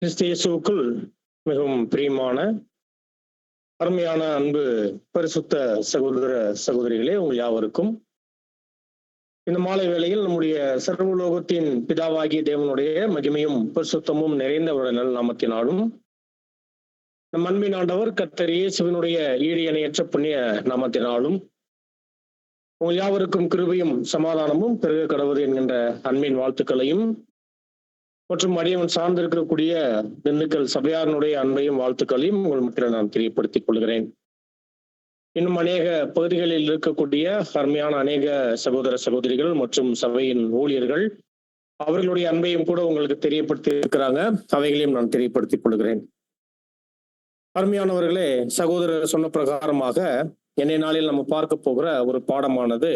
கிறிஸ்து இயேசுவுக்குள் மிகவும் பிரியமான அருமையான அன்பு பரிசுத்த சகோதர சகோதரிகளே, உங்கள் யாவருக்கும் இந்த மாலை வேளையில் நம்முடைய சர்வலோகத்தின் பிதாவாகிய தேவனுடைய மகிமையும் பரிசுத்தமும் நிறைந்தவருடைய நல் நாமத்தினாலும் நம் அன்பின் ஆண்டவர் கர்த்தர் இயேசுவினுடைய ஈடு இணையற்ற புண்ணிய நாமத்தினாலும் உங்கள் யாவருக்கும் கிருபையும் சமாதானமும் பெருக கடவுது என்கின்ற அன்பின் வாழ்த்துக்களையும் மற்றும் அடியவன் சார்ந்திருக்கக்கூடிய திண்டுக்கல் சபையாரனுடைய அன்பையும் வாழ்த்துக்களையும் உங்கள் மத்தியில் நான் தெரியப்படுத்திக் கொள்கிறேன். இன்னும் அநேக பகுதிகளில் இருக்கக்கூடிய அருமையான அநேக சகோதர சகோதரிகள் மற்றும் சபையின் ஊழியர்கள் அவர்களுடைய அன்பையும் கூட உங்களுக்கு தெரியப்படுத்தி இருக்கிறாங்க. அவைகளையும் நான் தெரியப்படுத்திக் கொள்கிறேன். அருமையானவர்களே, சகோதரர் சொன்ன பிரகாரமாக என்னை நாளில் நம்ம பார்க்க போகிற ஒரு பாடமானது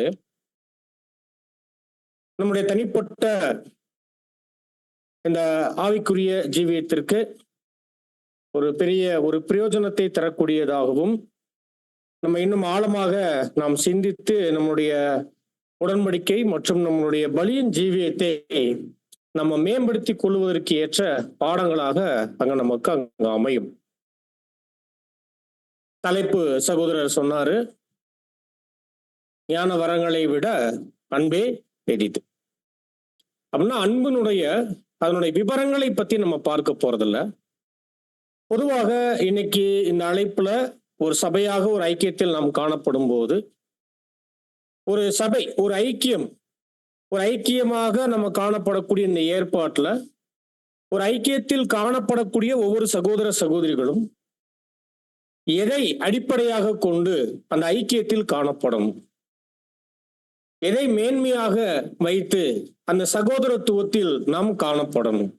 நம்முடைய தனிப்பட்ட இந்த ஆவிக்குரிய ஜீவியத்திற்கு ஒரு பெரிய ஒரு பிரயோஜனத்தை தரக்கூடியதாகவும் நம்ம இன்னும் ஆழமாக நாம் சிந்தித்து நம்முடைய உடன்படிக்கை மற்றும் நம்மளுடைய பலியின் ஜீவியத்தை நம்ம மேம்படுத்தி கொள்வதற்கு ஏற்ற பாடங்களாக நமக்கு அங்க அமையும். தலைப்பு சகோதரர் சொன்னாரு, ஞான வரங்களை விட அன்பே பெரிது. அப்படின்னா அன்பினுடைய அதனுடைய விவரங்களை பத்தி நம்ம பார்க்க போறதில்ல. பொதுவாக இன்னைக்கு இந்த அழைப்புல ஒரு சபையாக ஒரு ஐக்கியத்தில் நாம் காணப்படும் போது ஒரு சபை ஒரு ஐக்கியமாக நம்ம காணப்படக்கூடிய இந்த ஏற்பாட்டுல ஒரு ஐக்கியத்தில் காணப்படக்கூடிய ஒவ்வொரு சகோதர சகோதரிகளும் எதை அடிப்படையாக கொண்டு அந்த ஐக்கியத்தில் காணப்படும், எதை மேன்மையாக வைத்து அந்த சகோதரத்துவத்தில் நாம் காணப்படணும்,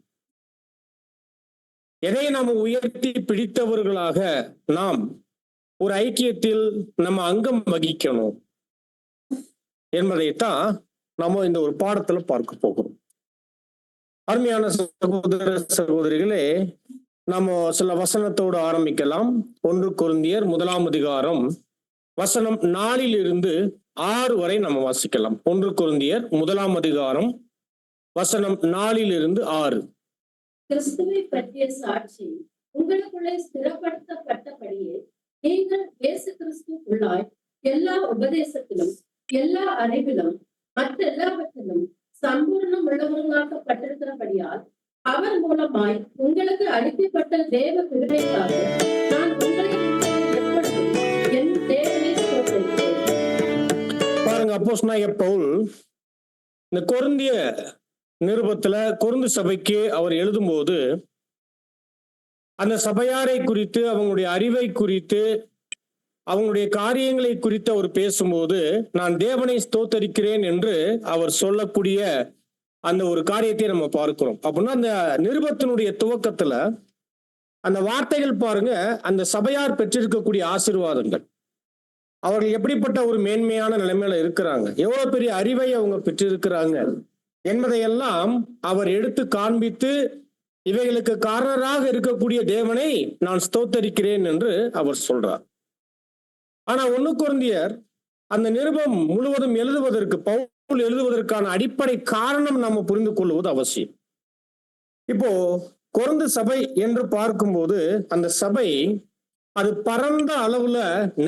எதை நாம் உயர்த்தி பிடித்தவர்களாக நாம் ஒரு ஐக்கியத்தில் நம்ம அங்கம் வகிக்கணும் என்பதைத்தான் நம்ம இந்த ஒரு பாடத்துல பார்க்க போகிறோம். அருமையான சகோதர சகோதரிகளே, நம்ம சில வசனத்தோடு ஆரம்பிக்கலாம். 1 கொரிந்தியர் 1 அதிகாரம் வசனம் 4 6 வரை நம்ம வாசிக்கலாம். 1 கொரிந்தியர் 1 அதிகாரம் வசனம் 4 6. கிறிஸ்துவை பற்றிய சாட்சி உங்களுக்குள்ளே ஸ்திரப்படுத்தப்பட்டபடியே நீங்கள் இயேசு கிறிஸ்துவுக்குள்ளாய் எல்லா உபதேசத்திலும் எல்லா அறிவிலும் மற்றெல்லாவற்றிலும் சம்பூர்ணம் உள்ளவர்களாக்கப்பட்டிருக்கிறபடியால் அவர் மூலமாய் உங்களுக்கு அளிக்கப்பட்ட தேவ கிருபைக்காக நான் உங்களை என் தேவனை ஸ்தோத்திரிக்கிறேன். பாருங்க, அப்போஸ்தலனாகிய பவுல் இந்த கொரிந்திய நிருபத்துல கொரிந்து சபைக்கு அவர் எழுதும்போது அந்த சபையாரை குறித்து, அவங்களுடைய அறிவை குறித்து, அவங்களுடைய காரியங்களை குறித்து அவர் பேசும்போது நான் தேவனை ஸ்தோத்தரிக்கிறேன் என்று அவர் சொல்லக்கூடிய அந்த ஒரு காரியத்தை நம்ம பார்க்கிறோம். அப்படின்னா அந்த நிருபத்தினுடைய துவக்கத்துல அந்த வார்த்தைகள் பாருங்க, அந்த சபையார் பெற்றிருக்கக்கூடிய ஆசீர்வாதங்கள், அவர்கள் எப்படிப்பட்ட ஒரு மேன்மையான நிலைமையில இருக்கிறாங்க, எவ்வளவு பெரிய அறிவை அவங்க பெற்றிருக்கிறாங்க என்பதையெல்லாம் அவர் எடுத்து காண்பித்து இவைகளுக்கு காரணராக இருக்கக்கூடிய தேவனை நான் ஸ்தோத்தரிக்கிறேன் என்று அவர் சொல்றார். ஆனா 1 கொரிந்தியர் அந்த நிருபம் முழுவதும் எழுதுவதற்கு, பவுல் எழுதுவதற்கான அடிப்படை காரணம் நம்ம புரிந்து கொள்வது அவசியம். இப்போ கொரிந்து சபை என்று பார்க்கும்போது அந்த சபை அது பரந்த அளவுல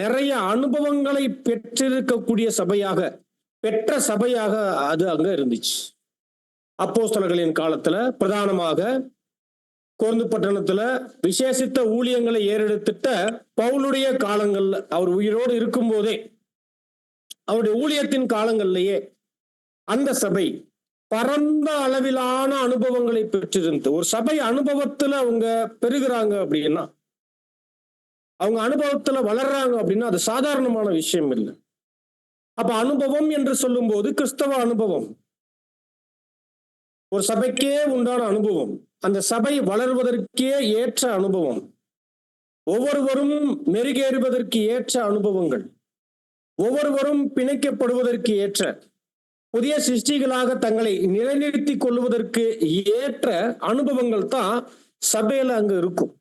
நிறைய அனுபவங்களை பெற்றிருக்கக்கூடிய பெற்ற சபையாக அது அங்க இருந்துச்சு. அப்போஸ்தலர்களின் காலத்துல பிரதானமாக கொரிந்து பட்டணத்துல விசேஷித்த ஊழியங்களை ஏறெடுத்துட்ட பவுலுடைய காலங்கள்ல, அவர் உயிரோடு இருக்கும் போதே அவருடைய ஊழியத்தின் காலங்கள்லயே அந்த சபை பரந்த அளவிலான அனுபவங்களை பெற்றிருந்து, ஒரு சபை அனுபவத்துல அவங்க பெறுகிறாங்க அப்படின்னா, அவங்க அனுபவத்துல வளர்றாங்க அப்படின்னா அது சாதாரணமான விஷயம் இல்லை. அப்ப அனுபவம் என்று சொல்லும் போது கிறிஸ்தவ அனுபவம், ஒரு சபைக்கே உண்டான அனுபவம், அந்த சபை வளர்வதற்கே ஏற்ற அனுபவம், ஒவ்வொருவரும் மெருகேறுவதற்கு ஏற்ற அனுபவங்கள், ஒவ்வொருவரும் பிணைக்கப்படுவதற்கு ஏற்ற, புதிய சிருஷ்டிகளாக தங்களை நிலைநிறுத்திக் கொள்வதற்கு ஏற்ற அனுபவங்கள் தான் சபையில அங்க இருக்கும்.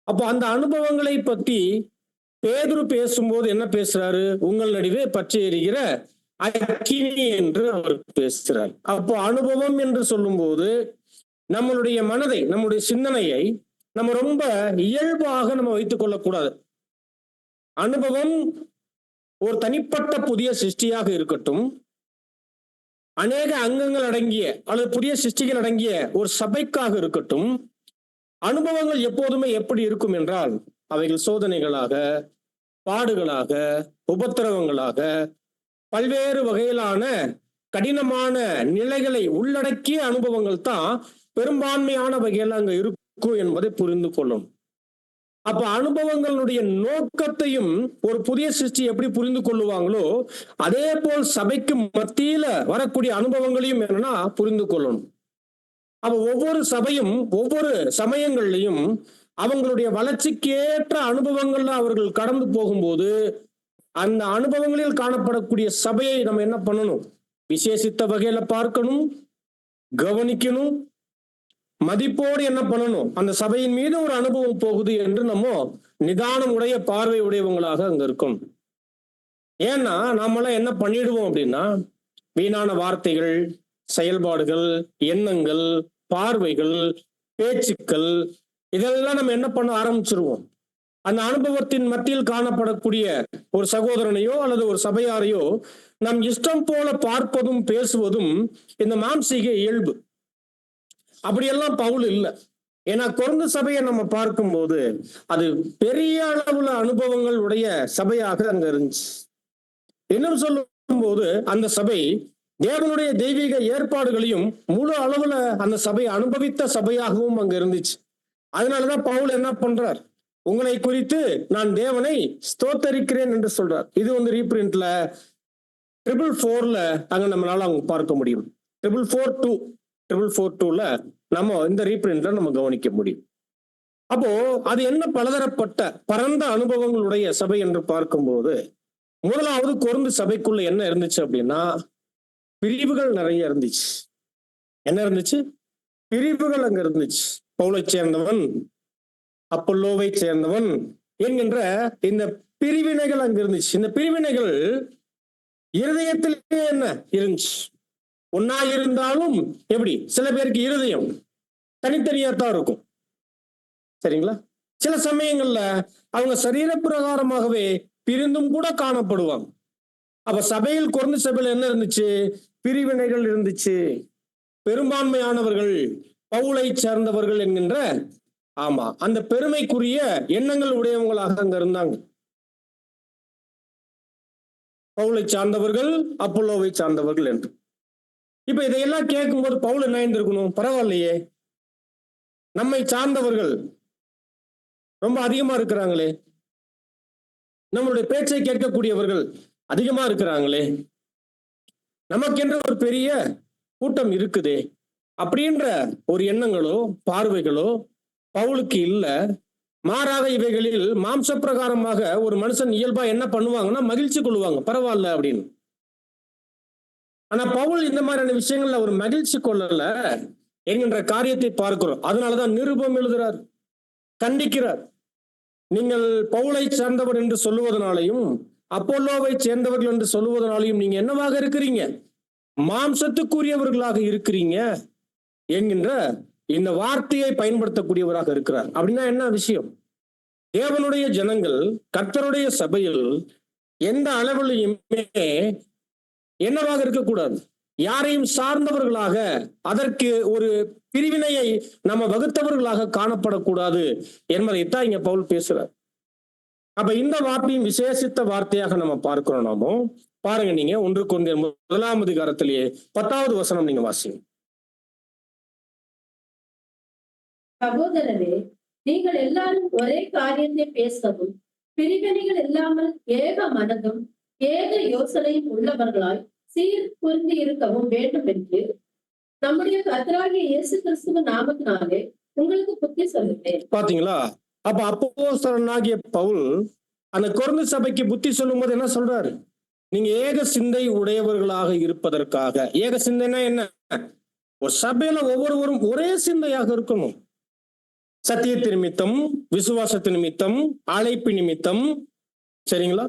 அப்போ அந்த அனுபவங்களை பத்தி பேதுரு பேசும்போது என்ன பேசுறாரு, உங்கள் நடுவே பற்றி எரிகிற அக்கினி என்று அவர் பேசுறார். அப்போ அனுபவம் என்று சொல்லும் போது நம்மளுடைய மனதை, நம்முடைய சிந்தனையை நம்ம ரொம்ப இயல்பாக நம்ம வைத்துக் கொள்ளக்கூடாது. அனுபவம் ஒரு தனிப்பட்ட புதிய சிருஷ்டியாக இருக்கட்டும், அநேக அங்கங்கள் அடங்கிய அல்லது புதிய சிருஷ்டிகள் அடங்கிய ஒரு சபைக்காக இருக்கட்டும், அனுபவங்கள் எப்போதுமே எப்படி இருக்கும் என்றால், அவைகள் சோதனைகளாக, பாடுகளாக, உபத்திரவங்களாக, பல்வேறு வகையிலான கடினமான நிலைகளை உள்ளடக்கிய அனுபவங்கள் தான் பெரும்பான்மையான வகையில் அங்க இருக்கும் என்பதை புரிந்து கொள்ளும். அப்ப அனுபவங்களுடைய நோக்கத்தையும் ஒரு புதிய சிருஷ்டி எப்படி புரிந்து கொள்ளுவாங்களோ, அதே போல் சபைக்கு மத்தியில வரக்கூடிய அனுபவங்களையும் என்னன்னா புரிந்து கொள்ளணும். அப்ப ஒவ்வொரு சபையும் ஒவ்வொரு சமயங்கள்லையும் அவங்களுடைய வளர்ச்சிக்கு ஏற்ற அனுபவங்கள்ல அவர்கள் கடந்து போகும்போது, அந்த அனுபவங்களில் காணப்படக்கூடிய சபையை நம்ம என்ன பண்ணணும்? விசேஷித்த வகையில பார்க்கணும், கவனிக்கணும், மதிப்போடு என்ன பண்ணணும்? அந்த சபையின் மீது ஒரு அனுபவம் போகுது என்று நம்ம நிதானம் உடைய பார்வை உடையவங்களாக அங்க இருக்கணும். ஏன்னா நாமெல்லாம் என்ன பண்ணிடுவோம் அப்படின்னா, வீணான வார்த்தைகள், செயல்பாடுகள், எண்ணங்கள், பார்வைகள், பேச்சுக்கள், இதெல்லாம் நம்ம என்ன பண்ண ஆரம்பிச்சிருவோம். அந்த அனுபவத்தின் மத்தியில் காணப்படக்கூடிய ஒரு சகோதரனையோ அல்லது ஒரு சபையாரையோ நம் இஷ்டம் போல பார்ப்பதும் பேசுவதும் இந்த மாம்சீக இயல்பு. அப்படியெல்லாம் பவுல் இல்லை. ஏன்னா கொரிந்து சபையை நம்ம பார்க்கும்போது அது பெரிய அளவுல அனுபவங்கள் உடைய சபையாக அங்க இருந்துச்சு. இன்னும் சொல்லும் போது அந்த சபை தேவனுடைய தெய்வீக ஏற்பாடுகளையும் முழு அளவுல அந்த சபை அனுபவித்த சபையாகவும் அங்க இருந்துச்சு. அதனாலதான் பவுல் என்ன பண்றார்? உங்களை குறித்து நான் தேவனை ஸ்தோத்தரிக்கிறேன் என்று சொல்றார். இது வந்து ரீபிரிண்ட்ல 444ல அங்க நம்மளால அவங்க பார்க்க முடியும். 442ல நம்ம இந்த ரீபிரிண்ட்ல நம்ம கவனிக்க முடியும். அப்போ அது என்ன பலதரப்பட்ட பரந்த அனுபவங்களுடைய சபை என்று பார்க்கும்போது, முதலாவது கொரிந்து சபைக்குள்ள என்ன இருந்துச்சு அப்படின்னா, பிரிவுகள் நிறைய இருந்துச்சு. என்ன இருந்துச்சு? பிரிவுகள் அங்க இருந்துச்சு. பவுலை சேர்ந்தவன், அப்பல்லோவை சேர்ந்தவன் என்கின்ற இந்த பிரிவினைகள் அங்க இருந்துச்சு. இந்த பிரிவினைகள் இருதயத்திலே என்ன இருந்துச்சு? ஒன்னா இருந்தாலும் எப்படி சில பேருக்கு இருதயம் தனித்தனியா தான் இருக்கும், சரிங்களா? சில சமயங்கள்ல அவங்க சரீர பிரகாரமாகவே பிரிந்தும் கூட காணப்படுவாங்க. அப்ப சபையில் கொரிந்து சபையில் என்ன இருந்துச்சு? பிரிவினைகள் இருந்துச்சு. பெரும்பான்மையானவர்கள் பவுலை சேர்ந்தவர்கள் என்கின்ற அந்த பெருமைக்குரிய எண்ணங்கள் உடையவங்களாக அங்க இருந்தாங்க. பவுலை சார்ந்தவர்கள், அப்பல்லோவை சார்ந்தவர்கள் என்று. இப்ப இதையெல்லாம் கேட்கும்போது பவுல் என்ன இருக்கணும்? பரவாயில்லையே, நம்மை சார்ந்தவர்கள் ரொம்ப அதிகமா இருக்கிறாங்களே, நம்மளுடைய பேச்சை கேட்கக்கூடியவர்கள் அதிகமா இருக்கிறாங்களே, நமக்கென்ற ஒரு பெரிய கூட்டம் இருக்குதே அப்படின்ற ஒரு எண்ணங்களோ பார்வைகளோ பவுலுக்கு இல்ல. மாறாக இவைகளில் மாம்ச பிரகாரமாக ஒரு மனுஷன் இயல்பா என்ன பண்ணுவாங்கன்னா மகிழ்ச்சி கொள்ளுவாங்க, பரவாயில்ல அப்படின்னு. ஆனா பவுல் இந்த மாதிரியான விஷயங்கள்ல ஒரு மகிழ்ச்சி கொள்ளல என்கின்ற காரியத்தை பார்க்கிறோம். அதனாலதான் நிருபம் எழுதுறார், கண்டிக்கிறார். நீங்கள் பவுலை சேர்ந்தவர் என்று சொல்லுவதனாலையும் அப்பல்லோவை சேர்ந்தவர்கள் என்று சொல்லுவதனாலையும் நீங்க என்னவாக இருக்கிறீங்க? மாம்சத்துக்குரியவர்களாக இருக்கிறீங்க என்கின்ற இந்த வார்த்தையை பயன்படுத்தக்கூடியவராக இருக்கிறார். அப்படின்னா என்ன விஷயம்? தேவனுடைய ஜனங்கள் கர்த்தருடைய சபையில் எந்த அளவிலையுமே என்னவாக இருக்கக்கூடாது? யாரையும் சார்ந்தவர்களாக, அதற்கு ஒரு பிரிவினையை நம்ம வகுத்தவர்களாக காணப்படக்கூடாது என்பதைத்தான் இங்க பவுல் பேசுறார். அப்ப இந்த வார்த்தையும் விசேஷித்த வார்த்தையாக நம்ம பார்க்கிறோம். நாமோ பாருங்க, நீங்க 1 கொரிந்தியர் 1ஆம் அதிகாரத்திலேயே 10வது வசனம் நீங்க வாசிங்க. சகோதரரே, நீங்கள் எல்லாரும் ஒரே காரியத்தை பேசவும், பிரிவினைகள் இல்லாமல் ஏக மனதும் ஏக யோசனையும் உள்ளவர்களாய் சீர் பொருந்தி இருக்கவும் வேண்டும் என்று நம்முடைய கர்த்தராகிய இயேசு கிறிஸ்துவின் நாமத்தினாலே உங்களுக்கு புத்தி சொல்லுகிறேன். பாத்தீங்களா? அப்ப அப்போஸ்தலனாகிய பவுல் அந்த கொரிந்து சபைக்கு புத்தி சொல்லும் போது என்ன சொல்றாரு? நீங்க ஏக சிந்தை உடையவர்களாக இருப்பதற்காக. ஏக சிந்தைனா என்ன? ஒரு சபையில ஒவ்வொருவரும் ஒரே சிந்தையாக இருக்கணும். சத்தியத்தின் நிமித்தம், விசுவாசத்தின் நிமித்தம், அழைப்பு நிமித்தம், சரிங்களா?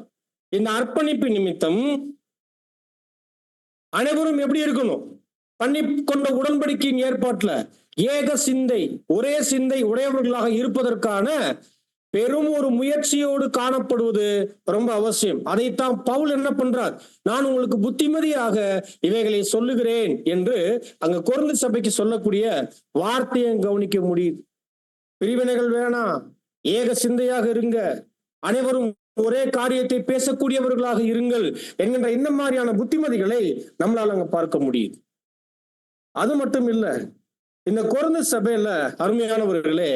இந்த அர்ப்பணிப்பு நிமித்தம் அனைவரும் எப்படி இருக்கணும்? பண்ணி கொண்ட உடன்படிக்கையின் ஏற்பாட்டுல ஏக சிந்தை, ஒரே சிந்தை உடையவர்களாக இருப்பதற்கான பெரும் ஒரு முயற்சியோடு காணப்படுவது ரொம்ப அவசியம். அதைத்தான் பவுல் என்ன பண்றார், நான் உங்களுக்கு புத்திமதியாக இவைகளை சொல்லுகிறேன் என்று அங்க கொரிந்து சபைக்கு சொல்லக்கூடிய வார்த்தையை கவனிக்க முடியுது. பிரிவினைகள் வேணாம், ஏக சிந்தையாக இருங்க, அனைவரும் ஒரே காரியத்தை பேசக்கூடியவர்களாக இருங்கள் என்கின்ற இந்த மாதிரியான புத்திமதிகளை நம்மளால அங்க பார்க்க முடியுது. அது மட்டும் இல்ல, இந்த கொரிந்து சபையில அருமையானவர்களே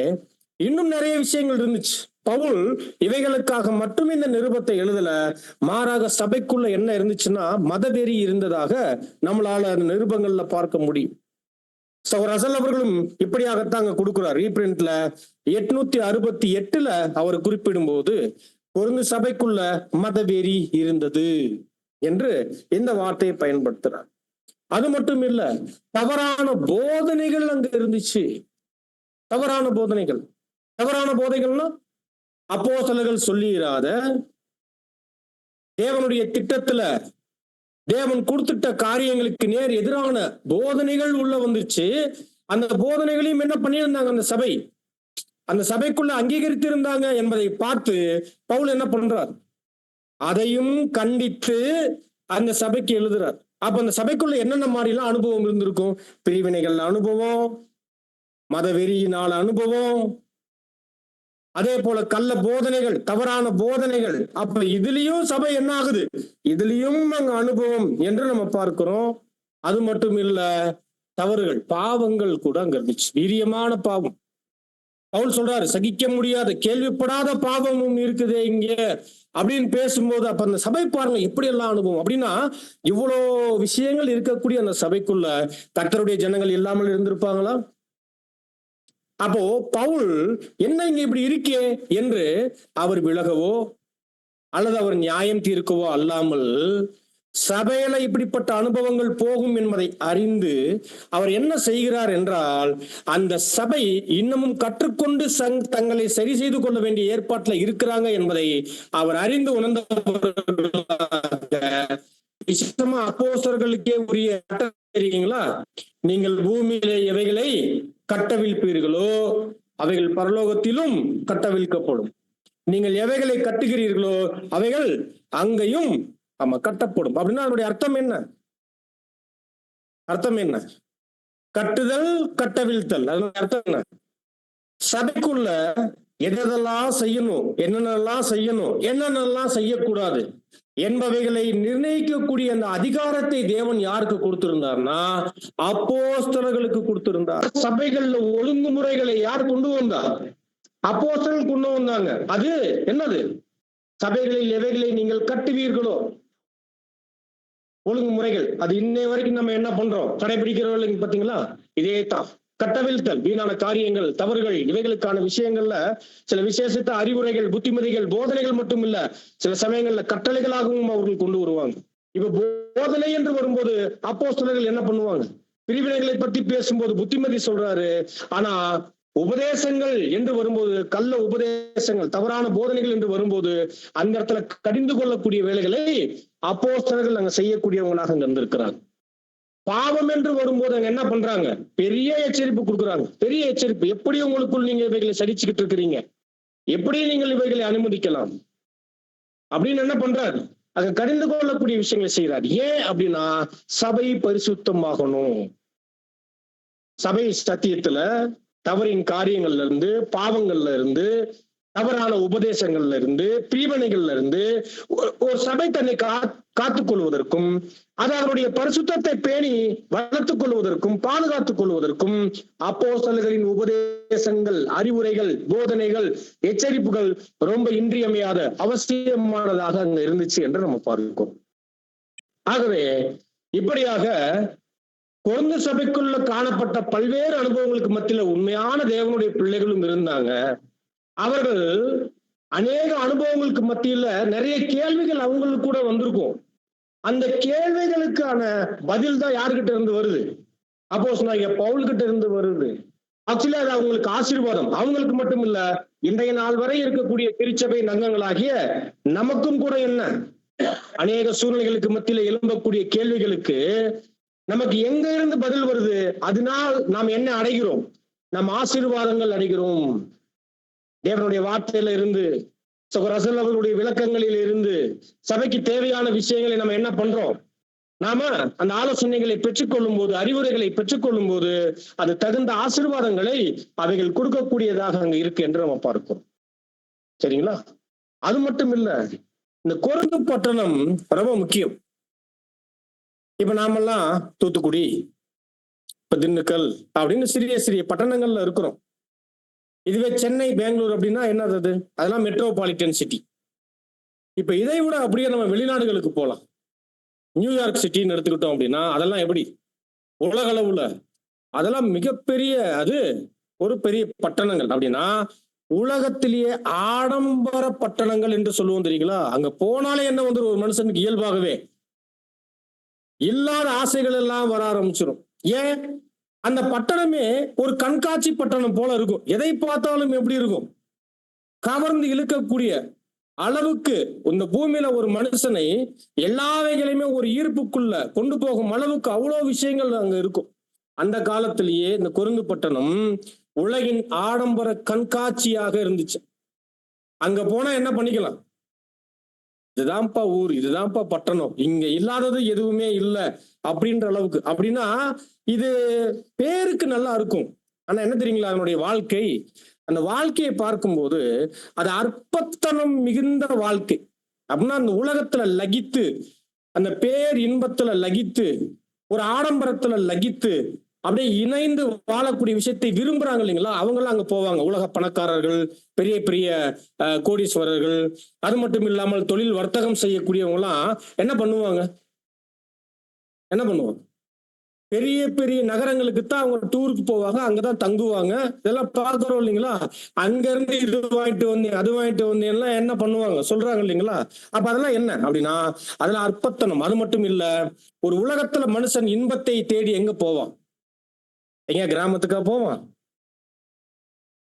இன்னும் நிறைய விஷயங்கள் இருந்துச்சு. பவுல் இவைகளுக்காக மட்டும் இந்த நிருபத்தை எழுதல, மாறாக சபைக்குள்ள என்ன இருந்துச்சுன்னா மதவெறி இருந்ததாக நம்மளால அந்த நிருபங்கள்ல பார்க்க முடியும். ரசல் அவர்களும் இப்படியாகத்தான் கொடுக்கிறார். ரீபிரிண்ட்ல 868 அவர் குறிப்பிடும் போது கொரிந்து சபைக்குள்ள மதவெறி இருந்தது என்று இந்த வார்த்தையை பயன்படுத்துறார். அது மட்டும் இல்ல, தவறான போதனைகள் அங்க இருந்துச்சு. தவறான போதனைகள், தவறான போதைகள்னா அப்போஸ்தலர்கள் சொல்லிராத, தேவனுடைய திட்டத்துல தேவன் கொடுத்துட்ட காரியங்களுக்கு நேர் எதிரான போதனைகள் உள்ள வந்துருச்சு. அந்த போதனைகளையும் என்ன பண்ணியிருந்தாங்க, அந்த சபைக்குள்ள அங்கீகரித்து இருந்தாங்க என்பதை பார்த்து பவுல் என்ன பண்றார், அதையும் கண்டித்து அந்த சபைக்கு எழுதுறார். அப்ப அந்த சபைக்குள்ள என்னென்ன மாதிரி எல்லாம் அனுபவம் இருந்திருக்கும், பிரிவினைகள் அனுபவம், மதவெறியினால அனுபவம், அதே போல கள்ள போதனைகள், தவறான போதனைகள். அப்ப இதுலயும் சபை என்ன ஆகுது, இதுலயும் அங்க அனுபவம் என்று நம்ம பார்க்கிறோம். அது மட்டும் இல்ல, தவறுகள், பாவங்கள் கூட அங்க இருந்துச்சு, வீரியமான பாவம். பவுல் சொல்றாரு, சகிக்க முடியாத கேள்விப்படாத பாவமும் இருக்குதே இங்க அப்படின்னு பேசும்போது, அப்ப அந்த சபை பாருங்க எப்படி எல்லாம் அனுபவம் அப்படின்னா, இவ்வளோ விஷயங்கள் இருக்கக்கூடிய அந்த சபைக்குள்ள கர்த்தருடைய ஜனங்கள் இல்லாமல் இருந்திருப்பாங்களா? அப்போ பவுல் என்ன இங்க இப்படி இருக்கே என்று அவர் விலகவோ அல்லது அவர் நியாயம் தீர்க்கவோ அல்லாமல், சபையில இப்படிப்பட்ட அனுபவங்கள் போகும் என்பதை அறிந்து அவர் என்ன செய்கிறார் என்றால், அந்த சபை இன்னமும் கற்றுக்கொண்டு தங்களை சரி செய்து கொள்ள வேண்டிய ஏற்பாட்டில் இருக்கிறாங்க என்பதை அவர் அறிந்து உணர்ந்தவர்களாக, விசேஷமா அப்போஸ்தலர்களுக்கே உரிய தெரியுங்களா, நீங்கள் பூமியிலே எவைகளை கட்டவிழ்ப்பீர்களோ அவைகள் பரலோகத்திலும் கட்டவிழ்க்கப்படும், நீங்கள் எவைகளை கட்டுகிறீர்களோ அவைகள் அங்கேயும் கட்டப்படும். அப்படின்னா அதனுடைய அர்த்தம் என்ன? அர்த்தம் என்ன? கட்டுதல், கட்டவிழ்த்தல், அதனுடைய அர்த்தம் என்ன? சபைக்குள்ள எதெல்லாம் செய்யணும், என்னென்னலாம் செய்யணும், என்னென்னலாம் செய்யக்கூடாது என்பவைகளை நிர்ணயிக்கக்கூடிய அந்த அதிகாரத்தை தேவன் யாருக்கு கொடுத்திருந்தார்னா அப்போஸ்தலர்களுக்கு கொடுத்திருந்தார். சபைகள்ல ஒழுங்குமுறைகளை யார் கொண்டு வந்தார்? அப்போஸ்தலர்கள் கொண்டு வந்தாங்க. அது என்னது? சபைகளில் எவைகளை நீங்கள் கட்டுவீர்களோ ஒழுங்குமுறைகள், அது இன்னை வரைக்கும் நம்ம என்ன பண்றோம், கடைபிடிக்கிறவர்கள் பாத்தீங்களா? இதே தான் கட்டவிழ்த்தல், வீணான காரியங்கள், தவறுகள், இவைகளுக்கான விஷயங்கள்ல சில விசேஷத்த அறிவுரைகள், புத்திமதிகள், போதனைகள் மட்டும் இல்ல, சில சமயங்கள்ல கட்டளைகளாகவும் அவர்கள் கொண்டு வருவாங்க. இப்ப போதனை என்று வரும்போது அப்போஸ்தலர்கள் என்ன பண்ணுவாங்க, பிரிவினைகளை பற்றி பேசும்போது புத்திமதி சொல்றாரு. ஆனா உபதேசங்கள் என்று வரும்போது, கள்ள உபதேசங்கள், தவறான போதனைகள் என்று வரும்போது அந்த இடத்துல கடிந்து கொள்ளக்கூடிய வேலைகளை அப்போஸ்தலர்கள் அங்க செய்யக்கூடியவங்களாக அங்க இருந்திருக்கிறாங்க. பாவம் என்று வரும்போது அங்க என்ன பண்றாங்க, பெரிய எச்சரிப்பு கொடுக்குறாங்க. பெரிய எச்சரிப்பு, எப்படி உங்களுக்குள் நீங்க இவைகளை சடிச்சுக்கிட்டு இருக்கிறீங்க, எப்படி நீங்கள் இவைகளை அனுமதிக்கலாம் அப்படின்னு என்ன பண்றாரு, அங்க கடிந்து கொள்ளக்கூடிய விஷயங்களை செய்யறாரு. ஏன் அப்படின்னா சபை பரிசுத்தமாகணும். சபை சத்தியத்துல தவறின் காரியங்கள்ல இருந்து, பாவங்கள்ல இருந்து, தவறான உபதேசங்கள்ல இருந்து, பிரிவினைகள்ல இருந்து ஒரு சபை தன்னை காத்துக் கொள்வதற்கும், அது அவருடைய பரிசுத்தத்தை பேணி வளர்த்துக் கொள்வதற்கும், பாதுகாத்துக் கொள்வதற்கும் அப்போஸ்தலர்களின் உபதேசங்கள், அறிவுரைகள், போதனைகள், எச்சரிப்புகள் ரொம்ப இன்றியமையாத அவசியமானதாக அங்க இருந்துச்சு என்று நம்ம பார்க்கிறோம். ஆகவே இப்படியாக கொரிந்து சபைக்குள்ள காணப்பட்ட பல்வேறு அனுபவங்களுக்கு மத்தியில உண்மையான தேவனுடைய பிள்ளைகளும் இருந்தாங்க. அவர்கள் அநேக அனுபவங்களுக்கு மத்தியில நிறைய கேள்விகள் அவங்களுக்கு கூட வந்திருக்கும். அந்த கேள்விகளுக்கான பதில் தான் யாருக்கிட்ட இருந்து வருது, அப்போஸ்தலனாகிய பவுல் கிட்ட இருந்து வருது. ஆக்சுவலி அது அவங்களுக்கு ஆசீர்வாதம். அவங்களுக்கு மட்டும் இல்ல, இன்றைய நாள் வரை இருக்கக்கூடிய திருச்சபை அங்கங்களாகிய நமக்கும் கூட என்ன, அநேக சூழ்நிலைகளுக்கு மத்தியில எழும்பக்கூடிய கேள்விகளுக்கு நமக்கு எங்க இருந்து பதில் வருது? அதனால் நாம் என்ன அடைகிறோம்? நாம் ஆசீர்வாதங்கள் அடைகிறோம். தேவனுடைய வார்த்தையில இருந்து, ரசூல் அவர்களுடைய விளக்கங்களில் இருந்து, சபைக்கு தேவையான விஷயங்களை நம்ம என்ன பண்றோம்? நாம அந்த ஆலோசனைகளை பெற்றுக்கொள்ளும் போது, அறிவுரைகளை பெற்றுக்கொள்ளும் போது, அது தகுந்த ஆசீர்வாதங்களை அவைகள் கொடுக்கக்கூடியதாக அங்க இருக்கு என்று நம்ம பார்க்கிறோம். சரிங்களா? அது மட்டும் இல்ல, இந்த கொரிந்து பட்டணம் ரொம்ப முக்கியம். இப்ப நாமெல்லாம் தூத்துக்குடி, இப்ப திண்டுக்கல் அப்படின்னு சிறிய சிறிய பட்டணங்கள்ல இருக்கிறோம். இதுவே சென்னை, பெங்களூர் அப்படின்னா என்னது அது? அதெல்லாம் மெட்ரோபாலிட்டன் சிட்டி. இப்ப இதை விட அப்படியே நம்ம வெளிநாடுகளுக்கு போகலாம். நியூயார்க் சிட்டின்னு எடுத்துக்கிட்டோம் அப்படின்னா அதெல்லாம் எப்படி? உலக அளவுல அதெல்லாம் மிகப்பெரிய, அது ஒரு பெரிய பட்டணங்கள். அப்படின்னா உலகத்திலேயே ஆடம்பர பட்டணங்கள் என்று சொல்லுவோம் தெரியுங்களா? அங்க போனாலே என்ன வந்து ஒரு மனுஷனுக்கு இயல்பாகவே இல்லாத ஆசைகள் எல்லாம் வர ஆரம்பிச்சிடும். ஏன்? அந்த பட்டணமே ஒரு கண்காட்சி பட்டணம் போல இருக்கும். எதை பார்த்தாலும் எப்படி இருக்கும்? கவர்ந்து இழுக்கக்கூடிய அளவுக்கு இந்த பூமியில ஒரு மனுஷனை எல்லாவைகளையுமே ஒரு ஈர்ப்புக்குள்ள கொண்டு போகும் அளவுக்கு அவ்வளவு விஷயங்கள் அங்க இருக்கும். அந்த காலத்திலேயே இந்த கொரிந்து பட்டணம் உலகின் ஆடம்பர கண்காட்சியாக இருந்துச்சு. அங்க போனா என்ன பண்ணிக்கலாம்? இதுதான்ப்பா ஊர், இதுதான்ப்பா பட்டணம், இங்க இல்லாதது எதுவுமே இல்லை அப்படின்ற அளவுக்கு. அப்படின்னா இது பேருக்கு நல்லா இருக்கும். ஆனா என்ன தெரியுங்களா, அதனுடைய வாழ்க்கை, அந்த வாழ்க்கையை பார்க்கும்போது அது அற்பத்தனம் மிகுந்த வாழ்க்கை. அப்படின்னா அந்த உலகத்துல லகித்து, அந்த பேர் இன்பத்துல லகித்து, ஒரு ஆடம்பரத்துல லகித்து அப்படியே இணைந்து வாழக்கூடிய விஷயத்தை விரும்புறாங்க இல்லைங்களா? அவங்களாம் அங்க போவாங்க. உலக பணக்காரர்கள், பெரிய பெரிய கோடீஸ்வரர்கள், அது மட்டும் இல்லாமல் தொழில் வர்த்தகம் செய்யக்கூடியவங்க எல்லாம் என்ன பண்ணுவாங்க? பெரிய பெரிய நகரங்களுக்கு தான் அவங்க டூருக்கு போவாங்க, அங்கதான் தங்குவாங்க. இதெல்லாம் பார்க்கிறோம் இல்லைங்களா? அங்க இருந்து இது வாங்கிட்டு வந்தேன், அது வாங்கிட்டு வந்தேன் எல்லாம் என்ன பண்ணுவாங்க சொல்றாங்க இல்லைங்களா? அப்ப அதெல்லாம் என்ன அப்படின்னா அதெல்லாம் அற்பத்தனம். அது மட்டும் இல்ல, ஒரு உலகத்துல மனுஷன் இன்பத்தை தேடி எங்க போவான்? எங்க கிராமத்துக்கா போவான்?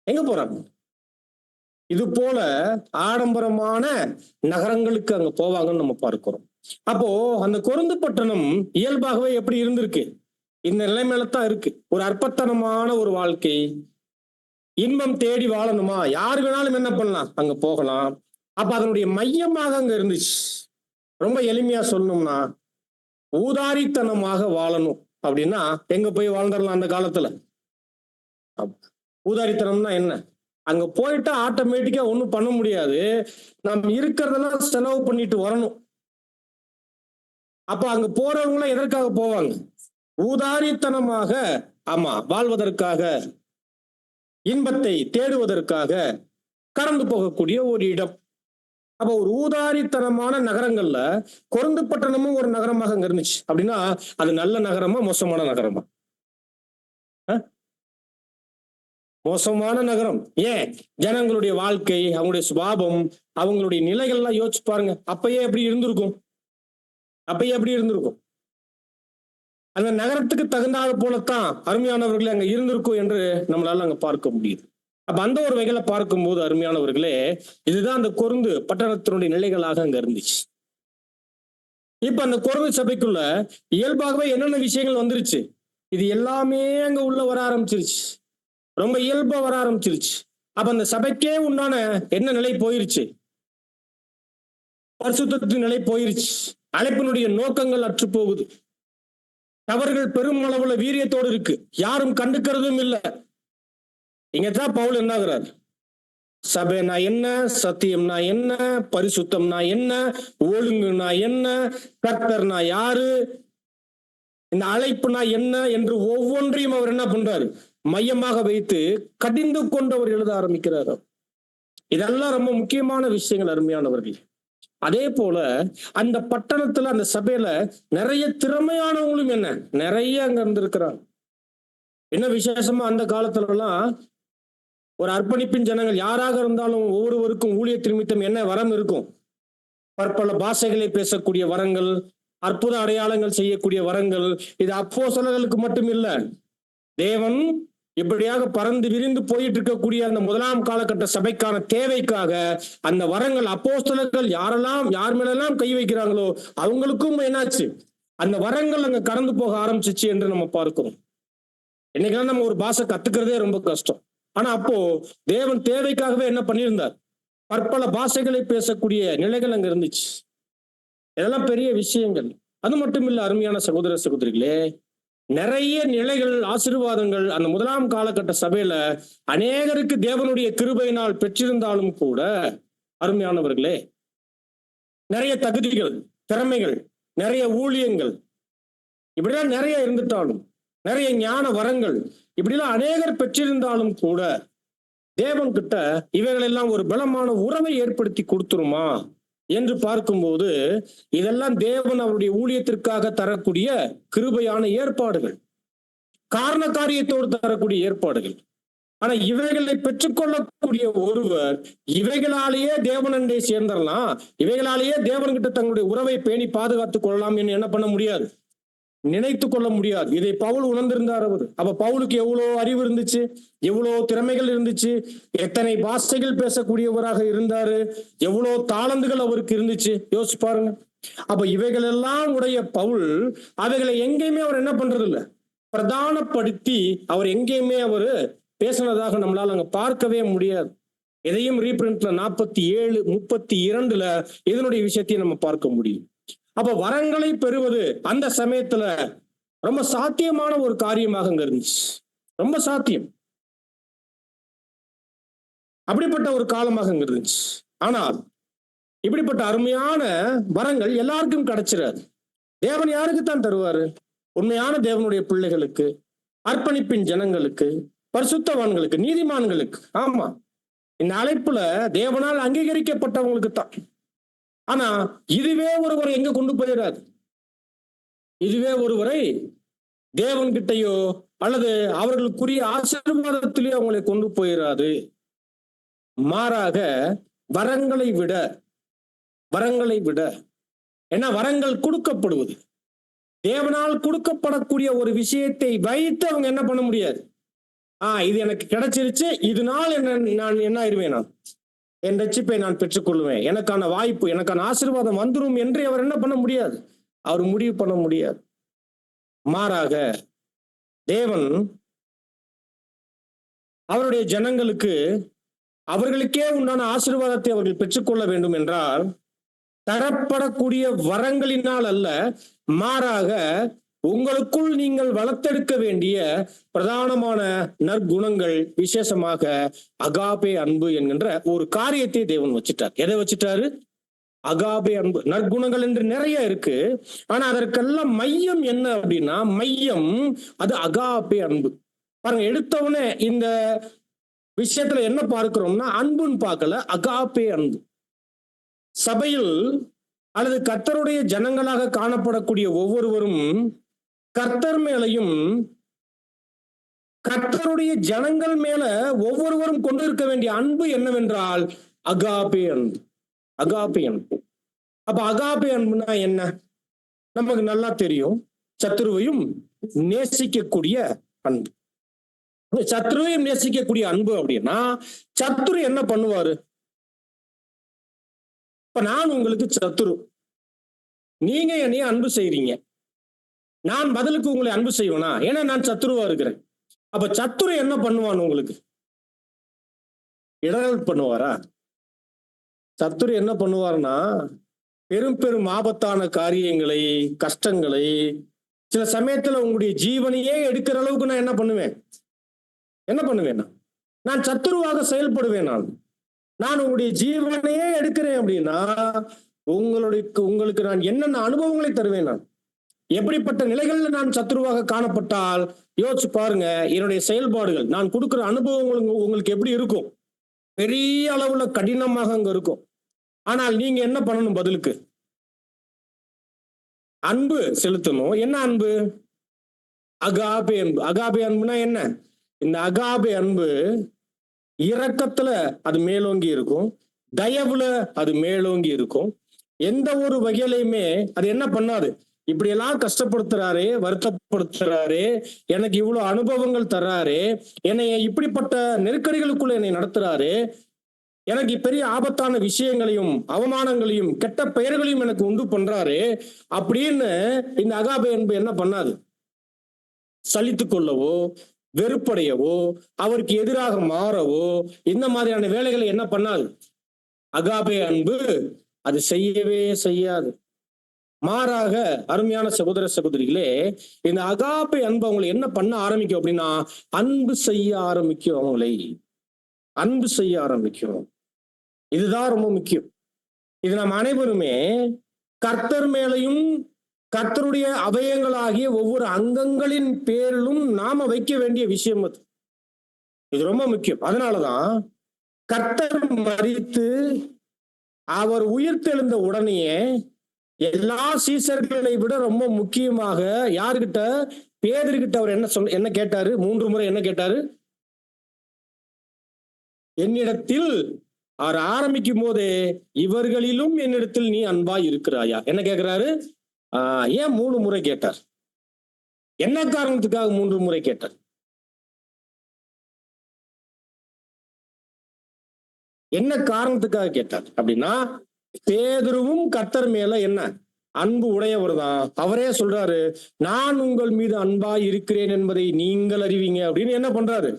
எங்க போறாங்க? இது போல ஆடம்பரமான நகரங்களுக்கு அங்க போவாங்கன்னு நம்ம பார்க்கிறோம். அப்போ அந்த கொரிந்து பட்டணம் இயல்பாகவே எப்படி இருந்திருக்கு? இந்த நிலைமையில தான் இருக்கு. ஒரு அற்பத்தனமான ஒரு வாழ்க்கை, இன்பம் தேடி வாழணுமா, யார் வேணாலும் என்ன பண்ணலாம், அங்க போகலாம். அப்ப அதனுடைய மையமாக அங்க இருந்துச்சு. ரொம்ப எளிமையா சொல்லணும்னா, ஊதாரித்தனமாக வாழணும் அப்படின்னா எங்க போய் வாழ்ந்துடலாம் அந்த காலத்துல? ஊதாரித்தனம்னா என்ன? அங்க போயிட்டா ஆட்டோமேட்டிக்கா ஒண்ணும் பண்ண முடியாது. நம்ம இருக்கிறதெல்லாம் செலவு பண்ணிட்டு வரணும். அப்ப அங்க போறவங்க எதற்காக போவாங்க? ஊதாரித்தனமாக, ஆமா, வாழ்வதற்காக, இன்பத்தை தேடுவதற்காக கடந்து போகக்கூடிய ஒரு இடம். அப்ப ஒரு ஊதாரித்தனமான நகரங்கள்ல கொரிந்து பட்டணமும் ஒரு நகரமாக அங்க இருந்துச்சு. அப்படின்னா அது நல்ல நகரமா மோசமான நகரமா? மோசமான நகரம். ஏன்? ஜனங்களுடைய வாழ்க்கை, அவங்களுடைய சுபாவம், அவங்களுடைய நிலைகள்லாம் யோசிச்சு பாருங்க. அப்பயே எப்படி இருந்திருக்கும்? அந்த நகரத்துக்கு தகுந்தாது போலத்தான் அருமையானவர்களே அங்க இருந்திருக்கும் என்று நம்மளால அங்க பார்க்க முடியுது. அப்ப அந்த ஒரு வகையில பார்க்கும்போது அருமையானவர்களே, இதுதான் அந்த கொரிந்து பட்டணத்தினுடைய நிலைகளாக அங்க இருந்துச்சு. இப்ப அந்த கொரிந்து சபைக்குள்ள இயல்பாகவே என்னென்ன விஷயங்கள் வந்துருச்சு? இது எல்லாமே அங்க உள்ள வர ஆரம்பிச்சிருச்சு. ரொம்ப இயல்பா வர ஆரம்பிச்சிருச்சு. அப்ப அந்த சபைக்கே உண்டான என்ன நிலை போயிருச்சு? பரிசுத்தத்தின் நிலை போயிருச்சு. அழைப்பினுடைய நோக்கங்கள் அற்று போகுது. தவறுகள் பெரும் அளவுல வீரியத்தோடு இருக்கு. யாரும் கண்டுக்கிறதும் இல்லை. இங்கதான் பவுல் என்னாகிறார்? சபைனா என்ன, சத்தியம்னா என்ன, பரிசுத்தம்னா என்ன, ஒழுங்குனா என்ன, கர்த்தர்னா யாரு, இந்த அழைப்புனா என்ன என்று ஒவ்வொன்றையும் அவர் என்ன பண்றாரு? மையமாக வைத்து கடிந்து கொண்டு அவர் எழுத ஆரம்பிக்கிறார். இதெல்லாம் ரொம்ப முக்கியமான விஷயங்கள் அருமையானவர்கள். அதே போல அந்த பட்டணத்துல, அந்த சபையில நிறைய திறமையானவங்களும் என்ன நிறைய அங்க இருந்திருக்கிறாங்க. என்ன விசேஷமா அந்த காலத்துல எல்லாம் ஒரு அர்ப்பணிப்பின் ஜனங்கள் யாராக இருந்தாலும் ஒவ்வொருவருக்கும் ஊழியத்தின் நிமித்தம் என்ன வரம் இருக்கும்? பற்பல பாஷைகளை பேசக்கூடிய வரங்கள், அற்புத அடையாளங்கள் செய்யக்கூடிய வரங்கள். இது அப்போஸ்தலர்களுக்கு மட்டும் இல்ல, தேவன் இப்படியாக பறந்து விரிந்து போயிட்டு இருக்கக்கூடிய அந்த முதலாம் காலகட்ட சபைக்கான தேவைக்காக அந்த வரங்கள் அப்போஸ்தலர்கள் யார் மேலெல்லாம் கை வைக்கிறாங்களோ அவங்களுக்கும் என்னாச்சு? அந்த வரங்கள் அங்க கடந்து போக ஆரம்பிச்சிச்சு என்று நம்ம பார்க்கிறோம். இன்னைக்கெல்லாம் நம்ம ஒரு பாஷை கத்துக்கிறதே ரொம்ப கஷ்டம். ஆனா அப்போ தேவன் தேவைக்காகவே என்ன பண்ணியிருந்தார்? பற்பல பாஷைகளை பேசக்கூடிய நிலைகள் அங்க இருந்துச்சு. இதெல்லாம் பெரிய விஷயங்கள். அது மட்டும் இல்ல, அருமையான சகோதர சகோதரிகளே, நிறைய நிலைகள், ஆசீர்வாதங்கள் அந்த முதலாம் காலகட்ட சபையில அநேகருக்கு தேவனுடைய கிருபையினால் பெற்றிருந்தாலும் கூட, அருமையானவர்களே, நிறைய தகுதிகள், திறமைகள், நிறைய ஊழியங்கள், இப்படிலாம் நிறைய இருந்துட்டாலும், நிறைய ஞான வரங்கள், இப்படிலாம் அநேகர் பெற்றிருந்தாலும் கூட, தேவன் கிட்ட இவைகளெல்லாம் ஒரு பலமான உறவை ஏற்படுத்தி கொடுத்துருமா என்று பார்க்கும்போது, இதெல்லாம் தேவன் அவருடைய ஊழியத்திற்காக தரக்கூடிய கிருபையான ஏற்பாடுகள், காரண காரியத்தோடு தரக்கூடிய ஏற்பாடுகள். ஆனா இவைகளை பெற்றுக்கொள்ளக்கூடிய ஒருவர் இவைகளாலேயே தேவனண்டை சேர்ந்துடலாம், இவைகளாலேயே தேவன்கிட்ட தங்களுடைய உறவை பேணி பாதுகாத்துக் கொள்ளலாம் என்று என்ன பண்ண முடியாது, நினைத்து கொள்ள முடியாது. இதை பவுல் உணர்ந்திருந்தார். அவர் அப்ப பவுலுக்கு எவ்வளவு அறிவு இருந்துச்சு, எவ்வளவு திறமைகள் இருந்துச்சு, எத்தனை பாஷைகள் பேசக்கூடியவராக இருந்தாரு, எவ்வளவு தாளந்துகள் அவருக்கு இருந்துச்சு, யோசிச்சு பாருங்க. அப்ப இவைகள் எல்லாம் உடைய பவுல் அவைகளை எங்கேயுமே அவர் என்ன பண்றது இல்ல, பிரதானப்படுத்தி அவர் எங்கேயுமே அவர் பேசினதாக நம்மளால அங்க பார்க்கவே முடியாது. எதையும் ரீபிரிண்ட்ல 47:32 இதனுடைய விஷயத்தையும் நம்ம பார்க்க முடியும். அப்ப வரங்களை பெறுவது அந்த சமயத்துல ரொம்ப சாத்தியமான ஒரு காரியமாக அங்க இருந்துச்சு, ரொம்ப சாத்தியம். அப்படிப்பட்ட ஒரு காலமாக அங்க இருந்துச்சு. ஆனால் இப்படிப்பட்ட அருமையான வரங்கள் எல்லாருக்கும் கிடைச்சிடாது. தேவன் யாருக்கு தான் தருவாரு? உண்மையான தேவனுடைய பிள்ளைகளுக்கு, அர்ப்பணிப்பின் ஜனங்களுக்கு, பரிசுத்தவான்களுக்கு, நீதிமான்களுக்கு. ஆமா, இந்த அழைப்புல தேவனால் அங்கீகரிக்கப்பட்டவங்களுக்கு தான். ஆனா இதுவே ஒருவரை எங்க கொண்டு போயிடாது. இதுவே ஒருவரை தேவன்கிட்டயோ அல்லது அவர்களுக்குரிய ஆசீர்வாதத்திலேயோ அவங்களை கொண்டு போயிடாது. மாறாக வரங்களை விட ஏன்னா வரங்கள் கொடுக்கப்படுவது, தேவனால் கொடுக்கப்படக்கூடிய ஒரு விஷயத்தை வைத்து அவங்க என்ன பண்ண முடியாது. இது எனக்கு கிடைச்சிருச்சு, இதனால் நான் என்ன ஆயிருவேன், நான் என் ரட்சிப்பை நான் பெற்றுக்கொள்வேன், எனக்கான வாய்ப்பு, எனக்கான ஆசீர்வாதம் வந்துடும் என்று அவர் என்ன பண்ண முடியாது, அவர் முடிவு பண்ண முடியாது. மாறாக தேவன் அவருடைய ஜனங்களுக்கு அவர்களுக்கே உண்டான ஆசீர்வாதத்தை அவர்கள் பெற்றுக்கொள்ள வேண்டும் என்றால் தரப்படக்கூடிய வரங்களினால் அல்ல, மாறாக உங்களுக்குள் நீங்கள் வளர்த்தெடுக்க வேண்டிய பிரதானமான நற்குணங்கள், விசேஷமாக அகாபே அன்பு என்கின்ற ஒரு காரியத்தை தேவன் வச்சுட்டார். எதை வச்சுட்டாரு? அகாபே அன்பு. நற்குணங்கள் என்று நிறைய இருக்கு, ஆனா அதற்கெல்லாம் மையம் என்ன அப்படின்னா, மையம் அது அகாபே அன்பு. பாருங்க, எடுத்தவனே இந்த விஷயத்துல என்ன பார்க்கிறோம்னா, அன்புன்னு பார்க்கல, அகாபே அன்பு. சபையில் அல்லது கர்த்தருடைய ஜனங்களாக காணப்படக்கூடிய ஒவ்வொருவரும் கர்த்தர் மேலையும் கர்த்தருடைய ஜனங்கள் மேல ஒவ்வொருவரும் கொண்டு இருக்க வேண்டிய அன்பு என்னவென்றால் அகாபே அன்பு. அகாபே அன்பு. அப்ப அகாபே அன்புனா என்ன? நமக்கு நல்லா தெரியும். சத்துருவையும் நேசிக்கக்கூடிய அன்பு. சத்துருவையும் நேசிக்கக்கூடிய அன்பு அப்படின்னா, சத்துரு என்ன பண்ணுவாரு? இப்ப நான் உங்களுக்கு சத்துரு, நீங்க என்னைய அன்பு செய்றீங்க, நான் பதிலுக்கு உங்களை அன்பு செய்வேனா? ஏன்னா நான் சத்துருவா இருக்கிறேன். அப்ப சத்துரு என்ன பண்ணுவான்? உங்களுக்கு இடர்கள் பண்ணுவாரா? சத்துரு என்ன பண்ணுவார்னா, பெரும் பெரும் ஆபத்தான காரியங்களை, கஷ்டங்களை, சில சமயத்துல உங்களுடைய ஜீவனையே எடுக்கிற அளவுக்கு நான் என்ன பண்ணுவேன்? நான் சத்துருவாக செயல்படுவேன். நான் உங்களுடைய ஜீவனையே எடுக்கிறேன் அப்படின்னா உங்களுக்கு நான் என்னென்ன அனுபவங்களை தருவேன்? நான் எப்படிப்பட்ட நிலைகள்ல நான் சத்துருவாக காணப்பட்டால் யோசிச்சு பாருங்க. என்னுடைய செயல்பாடுகள், நான் கொடுக்கிற அனுபவங்கள் உங்களுக்கு எப்படி இருக்கும்? பெரிய அளவுல கடினமாக அங்க இருக்கும். ஆனால் நீங்க என்ன பண்ணணும்? பதிலுக்கு அன்பு செலுத்தணும். என்ன அன்பு? அகாபே அன்பு. அகாபே அன்புனா என்ன? இந்த அகாபே அன்பு இரக்கத்துல அது மேலோங்கி இருக்கும், தயவுல அது மேலோங்கி இருக்கும். எந்த ஒரு வகையிலையுமே அது என்ன பண்ணாது, இப்படி எல்லாம் கஷ்டப்படுத்துறாரு, வருத்தப்படுத்துறாரு, எனக்கு இவ்வளவு அனுபவங்கள் தர்றாரு, என்னை இப்படிப்பட்ட நெருக்கடிகளுக்குள்ள என்னை நடத்துறாரு, எனக்கு பெரிய ஆபத்தான விஷயங்களையும் அவமானங்களையும் கெட்ட பெயர்களையும் எனக்கு உண்டு பண்றாரு அப்படின்னு இந்த அகாபே அன்பு என்ன பண்ணாது? சலித்து கொள்ளவோ, வெறுப்படையவோ, அவருக்கு எதிராக மாறவோ, இந்த மாதிரியான வேலைகளை என்ன பண்ணாது? அகாபே அன்பு அது செய்யவே செய்யாது. மாறாக, அருமையான சகோதர சகோதரிகளே, இந்த அகாபே அன்பு அவங்களை என்ன பண்ண ஆரம்பிக்கும் அப்படின்னா, அன்பு செய்ய ஆரம்பிக்கும். அவங்களை அன்பு செய்ய ஆரம்பிக்கும். இதுதான் ரொம்ப முக்கியம். இது நாம் அனைவருமே கர்த்தர் மேலையும் கர்த்தருடைய அவயங்களாகிய ஒவ்வொரு அங்கங்களின் பேரிலும் நாம வைக்க வேண்டிய விஷயம் அது. இது ரொம்ப முக்கியம். அதனாலதான் கர்த்தர் மரித்து அவர் உயிர்த்தெழுந்த உடனேயே எல்லா சீசர்களை விட ரொம்ப முக்கியமாக யாருகிட்ட? பேதுருகிட்ட அவர் என்ன கேட்டாரு? 3 முறை என்ன கேட்டாரு? என்னிடத்தில் அவர் ஆரம்பிக்கும் போதே இவர்களிலும் என்னிடத்தில் நீ அன்பாய் இருக்கிறாயா என்ன கேட்கிறாரு? ஏன் 3 முறை கேட்டார்? என்ன காரணத்துக்காக 3 முறை கேட்டார்? என்ன காரணத்துக்காக கேட்டார் அப்படின்னா, பேதுருவும் கர்த்தர் மேல என்ன அன்பு உடையவர் தான். அவரே சொல்றாரு, நான் உங்கள் மீது அன்பாய் இருக்கிறேன் என்பதை நீங்கள் அறிவீங்க அப்படின்னு என்ன பண்றாரு?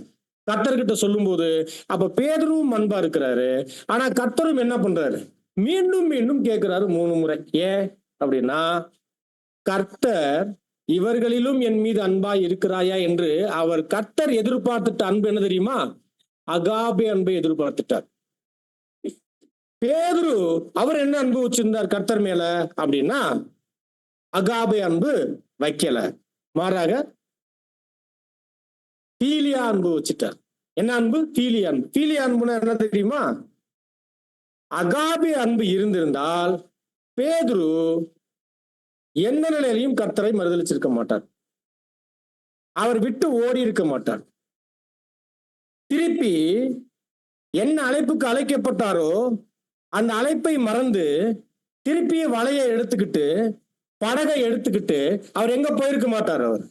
கர்த்தர்கிட்ட சொல்லும் போது, அப்ப பேதுருவும் அன்பா இருக்கிறாரு. ஆனா கர்த்தரும் என்ன பண்றாரு? மீண்டும் மீண்டும் கேட்கிறாரு 3 முறை. ஏன் அப்படின்னா, கர்த்தர் இவர்களிலும் என் மீது அன்பாய் இருக்கிறாயா என்று அவர் கர்த்தர் எதிர்பார்த்துட்ட அன்பு என்ன தெரியுமா? அகாபே அன்பை எதிர்பார்த்துட்டார். பேதுரு அவர் என்ன அன்பு வச்சிருந்தார் கர்த்தர் மேல அப்படின்னா, அகாபே அன்பு வைக்கல. மாறாக பீலியா அன்பு வச்சுட்டார். என்ன அன்பு? பீலியா அன்பு. பீலியா அன்புனா என்ன தெரியுமா? அகாபே அன்பு இருந்திருந்தால் பேதுரு எந்த நிலையிலையும் கர்த்தரை மறுதலிச்சிருக்க மாட்டார். அவர் விட்டு ஓடி இருக்க மாட்டார். திருப்பி என்ன அழைப்புக்கு அழைக்கப்பட்டாரோ அந்த அழைப்பை மறந்து திருப்பிய வலையை எடுத்துக்கிட்டு படகை எடுத்துக்கிட்டு அவர் எங்க போயிருக்க மாட்டார்? அவர்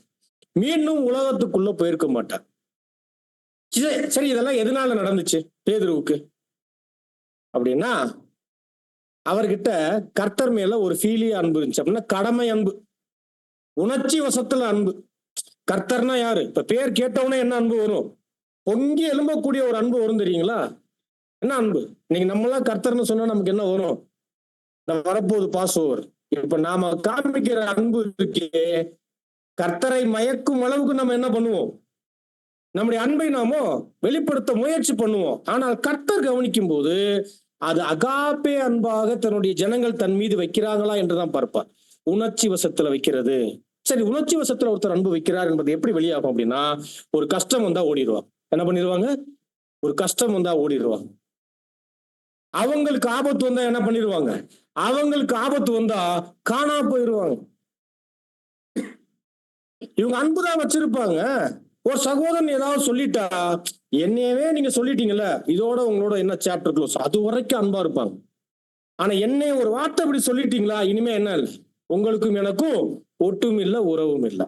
மீண்டும் உலகத்துக்குள்ள போயிருக்க மாட்டார். சரி, இதெல்லாம் எதனால நடந்துச்சு பேதுருவுக்கு அப்படின்னா, அவர்கிட்ட கர்த்தர் மேல ஒரு ஃபீலியா அன்பு இருந்துச்சு. அப்படின்னா கடமை அன்பு, உணர்ச்சி வசத்துல அன்பு. கர்த்தர்னா யாரு? இப்ப பேர் கேட்டவுடனே என்ன அன்பு வரும்? பொங்கி எழும்பக்கூடிய ஒரு அன்பு வரும். தெரியுங்களா? என்ன அன்பு? இன்னைக்கு நம்மளாம் கர்த்தர்னு சொன்னா நமக்கு என்ன வரும்? வரப்போகுது பாஸ் ஓவர். இப்ப நாம காண்பிக்கிற அன்பு இருக்கே, கர்த்தரை மயக்கும் அளவுக்கு நம்ம என்ன பண்ணுவோம்? நம்முடைய அன்பை நாமோ வெளிப்படுத்த முயற்சி பண்ணுவோம். ஆனால் கர்த்தர் கவனிக்கும் போது அது அகாபே அன்பாக தன்னுடைய ஜனங்கள் தன் மீது வைக்கிறாங்களா என்றுதான் பார்ப்பார். உணர்ச்சி வசத்துல வைக்கிறது. சரி, உணர்ச்சி வசத்துல ஒருத்தர் அன்பு வைக்கிறார் என்பது எப்படி வெளியாகும் அப்படின்னா, ஒரு கஷ்டம் வந்தா ஓடிடுவாங்க. என்ன பண்ணிடுவாங்க? ஒரு கஷ்டம் வந்தா ஓடிடுவாங்க. அவங்களுக்கு ஆபத்து வந்தா என்ன பண்ணிடுவாங்க? அவங்களுக்கு ஆபத்து வந்தா காணா போயிடுவாங்க. இவங்க அன்புதான் வச்சிருப்பாங்க. ஒரு சகோதரன் ஏதாவது சொல்லிட்டா, என்னையவே நீங்க சொல்லிட்டீங்கல்ல, இதோட உங்களோட என்ன சாப்டர் க்ளோஸ், அது வரைக்கும் அன்பா இருப்பாங்க. ஆனா என்னைய ஒரு வார்த்தை இப்படி சொல்லிட்டீங்களா, இனிமே என்ன இல்லை, உங்களுக்கும் எனக்கும் ஒட்டும் இல்லை, உறவும் இல்லை,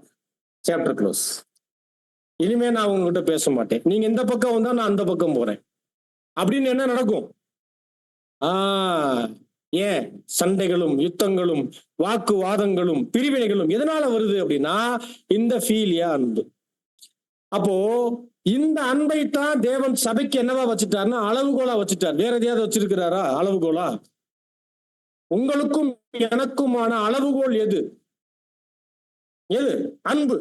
சாப்டர் க்ளோஸ். இனிமே நான் உங்ககிட்ட பேச மாட்டேன். நீங்க இந்த பக்கம் வந்தா நான் அந்த பக்கம் போறேன் அப்படின்னு என்ன நடக்கும்? ஏன் சண்டைகளும் யுத்தங்களும் வாக்குவாதங்களும் பிரிவினைகளும் எதனால வருது அப்படின்னா, இந்த ஃபீலியா அன்பு. அப்போ இந்த அன்பை தான் தேவன் சபைக்கு என்னவா வச்சுட்டாருன்னா அளவுகோலா வச்சுட்டார். வேற எதையாவது வச்சிருக்கிறாரா அளவுகோலா? உங்களுக்கும் எனக்குமான அளவுகோல் எது? எது? அன்பு.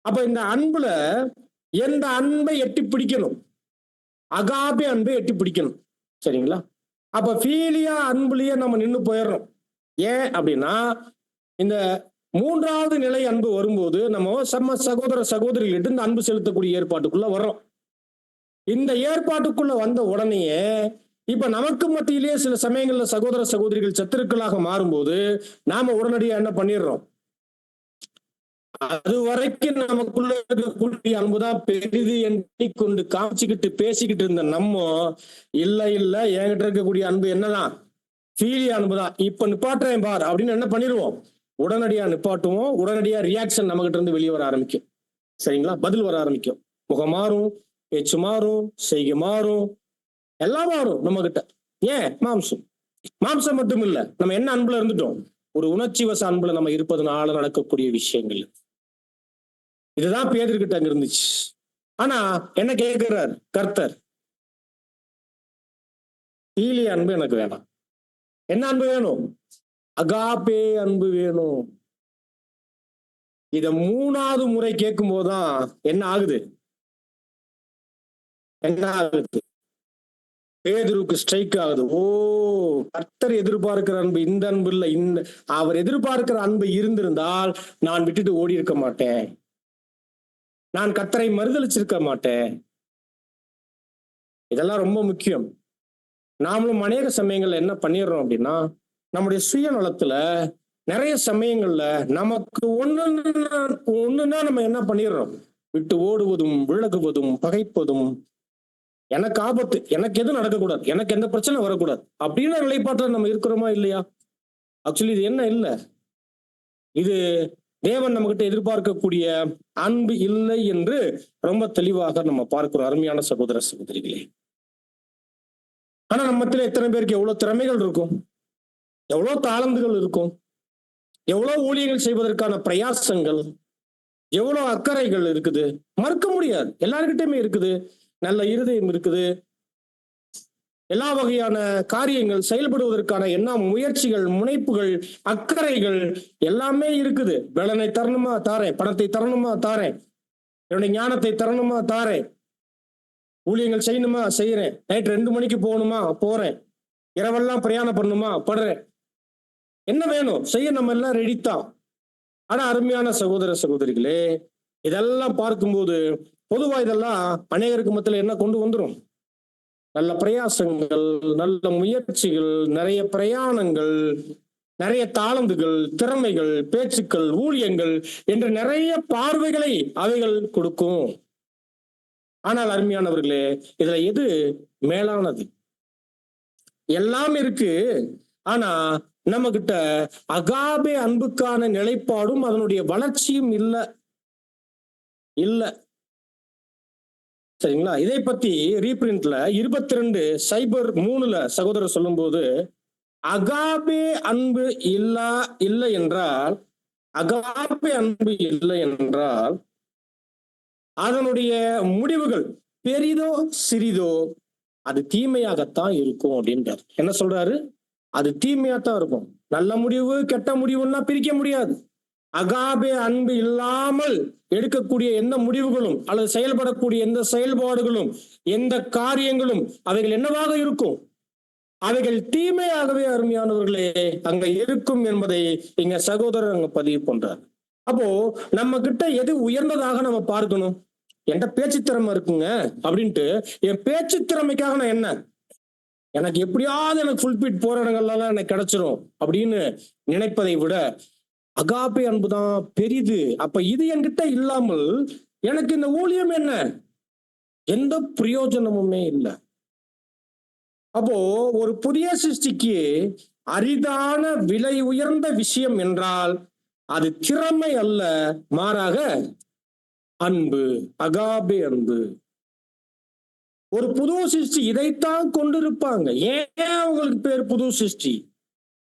அப்ப இந்த அன்புல எந்த அன்பை எட்டி பிடிக்கணும்? அகாபே அன்பை எட்டி பிடிக்கணும். சரிங்களா? அப்ப ஃபீலியா அன்புலயே நம்ம நின்று போயிடுறோம். ஏன் அப்படின்னா, இந்த 3வது நிலை அன்பு வரும்போது நம்ம சகோதர சகோதரிகளிட்டு இந்த அன்பு செலுத்தக்கூடிய ஏற்பாட்டுக்குள்ள வர்றோம். இந்த ஏற்பாட்டுக்குள்ள வந்த உடனேயே இப்ப நமக்கு மத்தியிலேயே சில சமயங்கள்ல சகோதர சகோதரிகள் சத்துருக்களாக மாறும்போது நாம உடனடியா என்ன பண்ணிடுறோம்? அது வரைக்கும் நமக்குள்ள இருக்கக்கூடிய அன்புதான் பெரிது எண்ணிக்கொண்டு காமிச்சுக்கிட்டு பேசிக்கிட்டு இருந்த நம்ம, இல்ல என்கிட்ட இருக்கக்கூடிய அன்பு என்னதான்? ஃபீலியா அன்புதான். இப்ப நிப்பாட்டுறேன் பார் அப்படின்னு என்ன பண்ணிடுவோம்? உடனடியா நிப்பாட்டுவோம். உடனடியா ரியாக்ஷன் நம்ம கிட்ட இருந்து வெளியே வர ஆரம்பிக்கும். சரிங்களா? பதில் வர ஆரம்பிக்கும். முகம் மாறும், பேச்சு மாறும், செய்கை மாறும். எல்லாம் மாறும் நம்ம கிட்ட. ஏன்? மாம்சம். மாம்சம் மட்டும் இல்ல, நம்ம என்ன அன்புல இருந்துட்டோம், ஒரு உணர்ச்சி வச அன்புல நம்ம இருப்பதனால நடக்கக்கூடிய விஷயங்கள். இதுதான் பேதுருக்கிட்ட அங்க இருந்துச்சு. ஆனா என்ன கேட்கிறார் கர்த்தர்? ஈலிய அன்பு எனக்கு வேணாம். என்ன அன்பு வேணும்? அகாபே அன்பு வேணும். இத 3வது முறை கேட்கும் போதுதான் என்ன ஆகுது? என்ன ஆகுது? பேதுருக்கு ஸ்ட்ரைக் ஆகுது. ஓ, கர்த்தர் எதிர்பார்க்கிற அன்பு இந்த அன்பு இல்ல. இந்த அவர் எதிர்பார்க்கிற அன்பு இருந்திருந்தால் நான் விட்டுட்டு ஓடி இருக்க மாட்டேன். நான் கர்த்தரை மறுதலிச்சிருக்க மாட்டேன். இதெல்லாம் ரொம்ப முக்கியம். நாமளும் அநேக சமயங்கள்ல என்ன பண்ணிடுறோம் அப்படின்னா, நம்முடைய சுயநலத்துல நிறைய சமயங்கள்ல நமக்கு ஒண்ணுன்னா நம்ம என்ன பண்ணிடுறோம்? விட்டு ஓடுவதும், விலகுவதும், பகைப்பதும், எனக்கு ஆபத்து, எனக்கு எதுவும் நடக்கக்கூடாது, எனக்கு எந்த பிரச்சனை வரக்கூடாது அப்படின்னு நிலைப்பாட்டில் நம்ம இருக்கிறோமா இல்லையா? ஆக்சுவலி இது என்ன இல்ல, இது தேவன் நம்ம கிட்ட எதிர்பார்க்கக்கூடிய அன்பு இல்லை என்று ரொம்ப தெளிவாக நம்ம பார்க்கிறோம், அருமையான சகோதர சகோதரிகளே. ஆனா நம்மத்துல எத்தனை பேருக்கு எவ்வளவு திறமைகள் இருக்கும், எவ்வளவு தாளந்துகள் இருக்கும், எவ்வளவு ஊழியர்கள் செய்வதற்கான பிரயாசங்கள், எவ்வளவு அக்கறைகள் இருக்குது, மறுக்க முடியாது. எல்லாருக்கிட்டையுமே இருக்குது. நல்ல இருதயம் இருக்குது. எல்லா வகையான காரியங்கள் செயல்படுவதற்கான என்ன முயற்சிகள், முனைப்புகள், அக்கறைகள் எல்லாமே இருக்குது. பலனை தரணுமா தாரேன், பணத்தை தரணுமா தாரேன், என்னுடைய ஞானத்தை தரணுமா தாரேன், ஊழியங்கள் செய்யணுமா செய்யறேன், நைட் 2 மணிக்கு போகணுமா போறேன், இரவெல்லாம் பிரயாணம் பண்ணணுமா படுறேன், என்ன வேணும் செய்ய நம்ம எல்லாம் ரெடித்தான். ஆனா அருமையான சகோதர சகோதரிகளே, இதெல்லாம் பார்க்கும்போது பொதுவா இதெல்லாம் அநேகருக்கு மத்தியில என்ன கொண்டு வந்துரும்? நல்ல பிரயாசங்கள், நல்ல முயற்சிகள், நிறைய பிரயாணங்கள், நிறைய தாளந்துகள், திறமைகள், பேச்சுக்கள், ஊழியங்கள் என்று நிறைய பார்வைகளை அவைகள் கொடுக்கும். ஆனால் அருமையானவர்களே, இதுல எது மேலானது? எல்லாம் இருக்கு. ஆனா நம்ம கிட்ட அகாபே அன்புக்கான நிலைப்பாடும் அதனுடைய வளர்ச்சியும் இல்ல இல்ல சரிங்களா? இதை பத்தி ரீபிரிண்ட்ல 22:3 சகோதரர் சொல்லும் போது, அகாபே அன்பு இல்லை என்றால், அகாபே அன்பு இல்லை என்றால் அதனுடைய முடிவுகள் பெரிதோ சிறிதோ அது தீமையாகத்தான் இருக்கும் அப்படின்றார். என்ன சொல்றாரு? அது தீமையாத்தான் இருக்கும். நல்ல முடிவு கெட்ட முடிவுன்னா பிரிக்க முடியாது. அகாபே அன்பு இல்லாமல் எடுக்கக்கூடிய எந்த முடிவுகளும் அல்லது செயல்படக்கூடிய எந்த செயல்பாடுகளும் எந்த காரியங்களும் அவைகள் என்னவாக இருக்கும்? அவைகள் தீமையாகவே அருமையானவர்களே அங்க இருக்கும் என்பதை இங்க சகோதரர் அங்க பதிவு பண்றார். அப்போ நம்ம கிட்ட எது உயர்ந்ததாக நம்ம பார்க்கணும்? என்கிட்ட பேச்சு திறமை இருக்குங்க அப்படின்ட்டு என் பேச்சு திறமைக்காக நான் என்ன, எனக்கு எப்படியாவது எனக்கு ஃபுல்பிட் போற இடங்கள்லாம் எனக்கு கிடைச்சிரும் அப்படின்னு நினைப்பதை விட அகாபே அன்புதான் பெரிது. அப்ப இது என்கிட்ட இல்லாமல் எனக்கு இந்த ஊழியம் என்ன, எந்த பிரயோஜனமுமே இல்லை. அப்போ ஒரு புதிய சிருஷ்டிக்கு அரிதான விலை உயர்ந்த விஷயம் என்றால் அது திறமை அல்ல, மாறாக அன்பு, அகாபே அன்பு. ஒரு புது சிருஷ்டி இதைத்தான் கொண்டிருப்பாங்க. ஏன் அவங்களுக்கு பேர் புது சிருஷ்டி?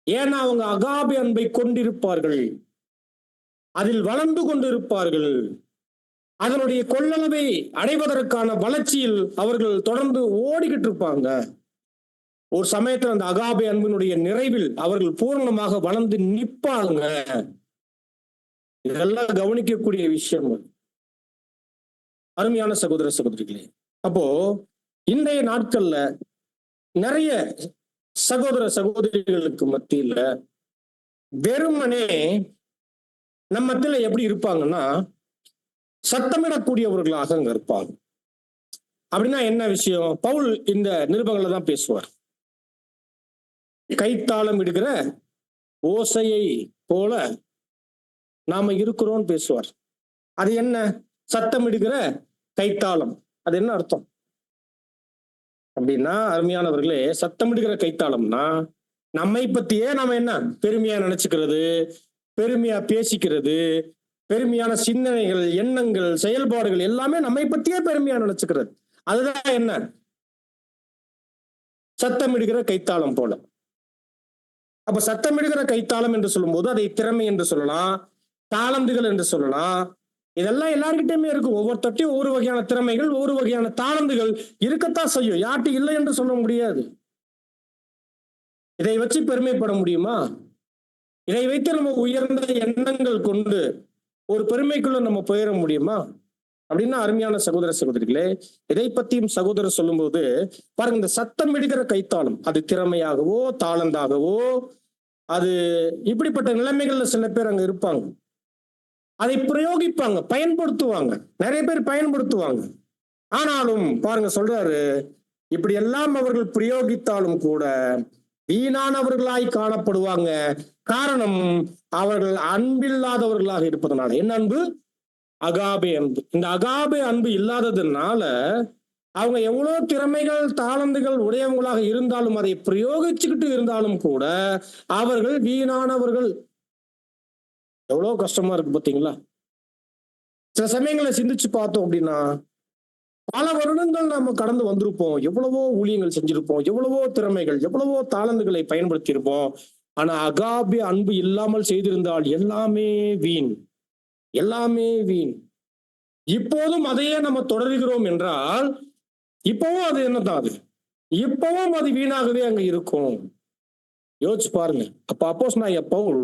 ஏன்னா அவங்க அகாபே அன்பை கொண்டிருப்பார்கள், அதில் வளர்ந்து கொண்டிருப்பார்கள், அதனுடைய கொள்ளளவை அடைவதற்கான வளர்ச்சியில் அவர்கள் தொடர்ந்து ஓடிக்கிட்டு இருப்பாங்க. ஒரு சமயத்தில் அந்த அகாபே அன்பினுடைய நிறைவில் அவர்கள் பூரணமாக வளர்ந்து நிற்பாங்க. இதெல்லாம் கவனிக்கக்கூடிய விஷயம் அருமையான சகோதர சகோதரிகளே. அப்போ இன்றைய நாட்கள்ல நிறைய சகோதர சகோதரிகளுக்கு மத்தியில வெறுமனே நம்ம மத்தியில எப்படி இருப்பாங்கன்னா சத்தமிடக்கூடியவர்களாக அங்க இருப்பாங்க. அப்படின்னா என்ன விஷயம்? பவுல் இந்த நிருபங்களை தான் பேசுவார். கைத்தாளம் இடுகிற ஓசையை போல நாம இருக்கிறோம் பேசுவார். அது என்ன? சத்தமிடுகிற கைத்தாளம். அது என்ன அர்த்தம் அப்படின்னா, அருமையானவர்களே, சத்தமிடுகிற கைத்தாளம்னா நம்மை பத்தியே நாம என்ன பெருமையா நினைச்சுக்கிறது, பெருமையா பேசிக்கிறது, பெருமையான சிந்தனைகள், எண்ணங்கள், செயல்பாடுகள் எல்லாமே நம்மை பத்தியே பெருமையா நினைச்சுக்கிறது. அதுதான் என்ன? சத்தமிடுகிற கைத்தாளம் போல. அப்ப சத்தமிடுகிற கைத்தாளம் என்று சொல்லும்போது அதை திறமை என்று சொல்லலாம், தாளந்துகள் என்று சொல்லலாம். இதெல்லாம் எல்லார்கிட்டயுமே இருக்கும். ஒவ்வொருத்தட்டையும் ஒவ்வொரு வகையான திறமைகள், ஒவ்வொரு வகையான தாளந்துகள் இருக்கத்தான் செய்யும். யார்கிட்ட இல்லை என்று சொல்ல முடியாது. இதை வச்சு பெருமைப்பட முடியுமா? இதை வைத்து நம்ம உயர்ந்த எண்ணங்கள் கொண்டு ஒரு பெருமைக்குள்ள நம்ம போயிட முடியுமா? அப்படின்னா அருமையான சகோதர சகோதரிகளே, இதை பத்தியும் சகோதரர் சொல்லும்போது பாருங்க, இந்த சத்தம் இடுகிற கைத்தாளம் அது திறமையாகவோ தாளந்தாகவோ, அது இப்படிப்பட்ட நிலைமைகள்ல சில பேர் அங்க இருப்பாங்க. அதை பிரயோகிப்பாங்க, பயன்படுத்துவாங்க. நிறைய பேர் பயன்படுத்துவாங்க. ஆனாலும் பாருங்க சொல்றாரு, இப்படி எல்லாம் அவர்கள் பிரயோகித்தாலும் கூட வீணானவர்களாய் காணப்படுவாங்க. காரணம், அவர்கள் அன்பில்லாதவர்களாக இருப்பதனால. என்ன அன்பு? அகாபே அன்பு. இந்த அகாபே அன்பு இல்லாததுனால அவங்க எவ்வளவு திறமைகள் தாளந்துகள் உடையவங்களாக இருந்தாலும், அதை பிரயோகிச்சுக்கிட்டு இருந்தாலும் கூட அவர்கள் வீணானவர்கள். எவ்வளவு கஷ்டமா இருக்கு பாத்தீங்களா? சில சமயங்களை சிந்திச்சு பார்த்தோம் அப்படின்னா, பல வருடங்கள் நம்ம கடந்து வந்திருப்போம், எவ்வளவோ ஊழியங்கள் செஞ்சிருப்போம், எவ்வளவோ திறமைகள், எவ்வளவோ தாளந்துகளை பயன்படுத்தி இருப்போம். ஆனா அகாபே அன்பு இல்லாமல் செய்திருந்தால் எல்லாமே வீண், எல்லாமே வீண். இப்போதும் அதையே நம்ம தொடர்கிறோம் என்றால், இப்பவும் அது என்னதான், அது இப்பவும் அது வீணாகவே அங்க இருக்கும். யோசிச்சு பாருங்க. அப்ப அப்போஸ்தலனாகிய பவுல்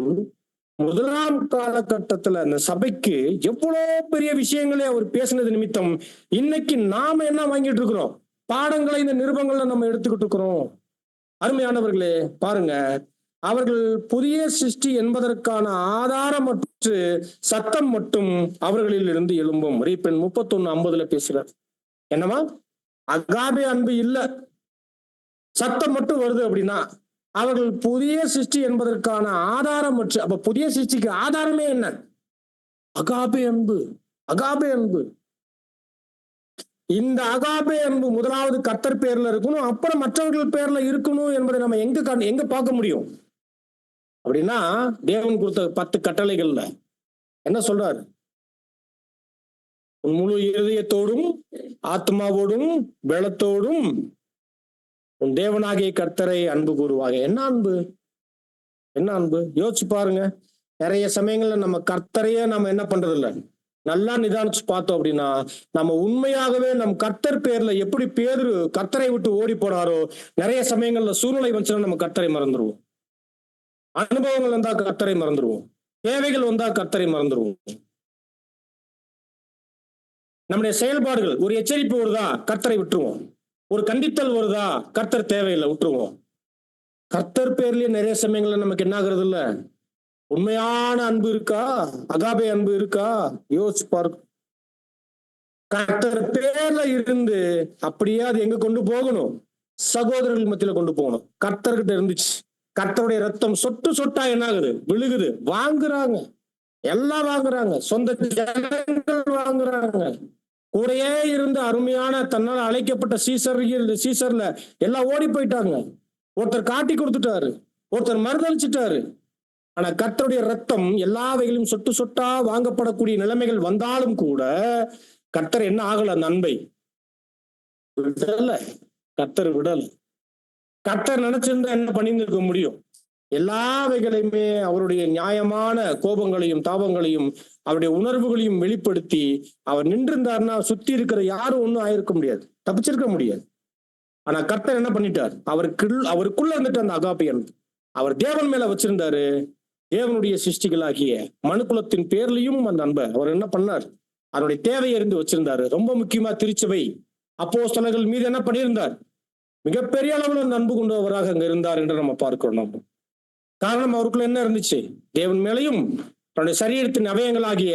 முதலாம் காலகட்டத்துல அந்த சபைக்கு எவ்வளவு பெரிய விஷயங்களே அவர் பேசினது நிமித்தம் இன்னைக்கு நாம என்ன வாங்கிட்டு இருக்கிறோம்? பாடங்களை இந்த நிருபங்கள்ல நம்ம எடுத்துக்கிட்டு இருக்கிறோம். அருமையானவர்களே பாருங்க, அவர்கள் புதிய சிருஷ்டி என்பதற்கான ஆதாரமற்று சத்தம் மட்டும் அவர்களில் இருந்து எழும்பும். ரீபன் 31:50 பேசுறார். என்னமா? அகாபே அன்பு இல்ல, சத்தம் மட்டும் வருது அப்படின்னா அவர்கள் புதிய சிருஷ்டி என்பதற்கான ஆதாரமற்று. அப்ப புதிய சிருஷ்டிக்கு ஆதாரமே என்ன? அகாபே அன்பு, அகாபே அன்பு. இந்த அகாபே அன்பு முதலாவது கர்த்தர் பேர்ல இருக்கணும், அப்புறம் மற்றவர்கள் பேர்ல இருக்கணும் என்பதை நம்ம எங்க பார்க்க முடியும் அப்படின்னா, தேவன் கொடுத்த 10 கட்டளைகள்ல என்ன சொல்றாரு? உன் முழு இருதயத்தோடும் ஆத்மாவோடும் பலத்தோடும் உன் தேவனாகிய கர்த்தரை அன்பு கூறுவாங்க. என்ன அன்பு? என்ன அன்பு? யோசிச்சு பாருங்க. நிறைய சமயங்கள்ல நம்ம கர்த்தரையே நம்ம என்ன பண்றது இல்ல, நல்லா நிதானிச்சு பார்த்தோம் அப்படின்னா, நம்ம உண்மையாகவே நம் கர்த்தர் பேர்ல எப்படி பேதுரு கர்த்தரை விட்டு ஓடி போனாரோ, நிறைய சமயங்கள்ல சூழ்நிலை வந்துச்சுன்னா நம்ம கர்த்தரை மறந்துடுவோம். அனுபவங்கள் வந்தா கர்த்தரை மறந்துடுவோம். தேவைகள் வந்தா கர்த்தரை மறந்துடுவோம். நம்முடைய செயல்பாடுகள், ஒரு எச்சரிப்பு வருதா கர்த்தரை விட்டுருவோம். ஒரு கண்டித்தல் வருதா கர்த்தர் தேவையில்லை, விட்டுருவோம். கர்த்தர் பேர்லயே நிறைய சமயங்கள்ல நமக்கு என்ன ஆகுறது இல்ல, உண்மையான அன்பு இருக்கா? அகாபே அன்பு இருக்கா? யோசிச்சு பாருங்க. கர்த்தர் பேர்ல இருந்து அப்படியே அது எங்க கொண்டு போகணும்? சகோதரர்கள் மத்தியில கொண்டு போகணும். கர்த்தர்கிட்ட இருந்துச்சு. கர்த்தருடைய ரத்தம் சொட்டு சொட்டா என்ன ஆகுது? விழுகுது. வாங்குறாங்க, எல்லாம் வாங்குறாங்க, சொந்த ஜனங்கள் வாங்குறாங்க. கூடயே இருந்த அருமையான தன்னால் அழைக்கப்பட்ட சீசர்ல எல்லாம் ஓடி போயிட்டாங்க. ஒருத்தர் காட்டி கொடுத்துட்டாரு, ஒருத்தர் மறுதளிச்சுட்டாரு. ஆனா கர்த்தருடைய ரத்தம் எல்லா வகையிலும் சொட்டு சொட்டா வாங்கப்படக்கூடிய நிலைமைகள் வந்தாலும் கூட கர்த்தர் என்ன ஆகல? அந்த அன்பை விடல. கர்த்தர் விடல. கர்த்தர் நினைச்சிருந்தா என்ன பண்ணிருக்க முடியும்? எல்லா வகைகளையுமே அவருடைய நியாயமான கோபங்களையும் தாபங்களையும் அவருடைய உணர்வுகளையும் வெளிப்படுத்தி அவர் நின்றிருந்தாருன்னா சுத்தி இருக்கிற யாரும் ஒன்றும் ஆயிருக்க முடியாது, தப்பிச்சிருக்க முடியாது. ஆனா கர்த்தர் என்ன பண்ணிட்டார்? அவருக்குள்ள இருந்துட்டு அந்த அகாபே அன்பு அவர் தேவன் மேல வச்சிருந்தாரு. தேவனுடைய சிருஷ்டிகளாகிய மனுக்குலத்தின் பேர்லயும் அந்த அன்பை அவர் என்ன பண்ணார்? அவருடைய தேவையை அறிந்து வச்சிருந்தாரு. ரொம்ப முக்கியமா திருச்சபை அப்போஸ்தலர்கள் மீது என்ன பண்ணியிருந்தார்? மிகப்பெரிய அளவில் அந்த அன்பு கொண்டவராக அங்க இருந்தார் என்று நம்ம பார்க்கிறோம். நம்ம காரணம், அவருக்குள்ள என்ன இருந்துச்சு? தேவன் மேலையும் தன்னுடைய சரீரத்தின் அவயங்களாகிய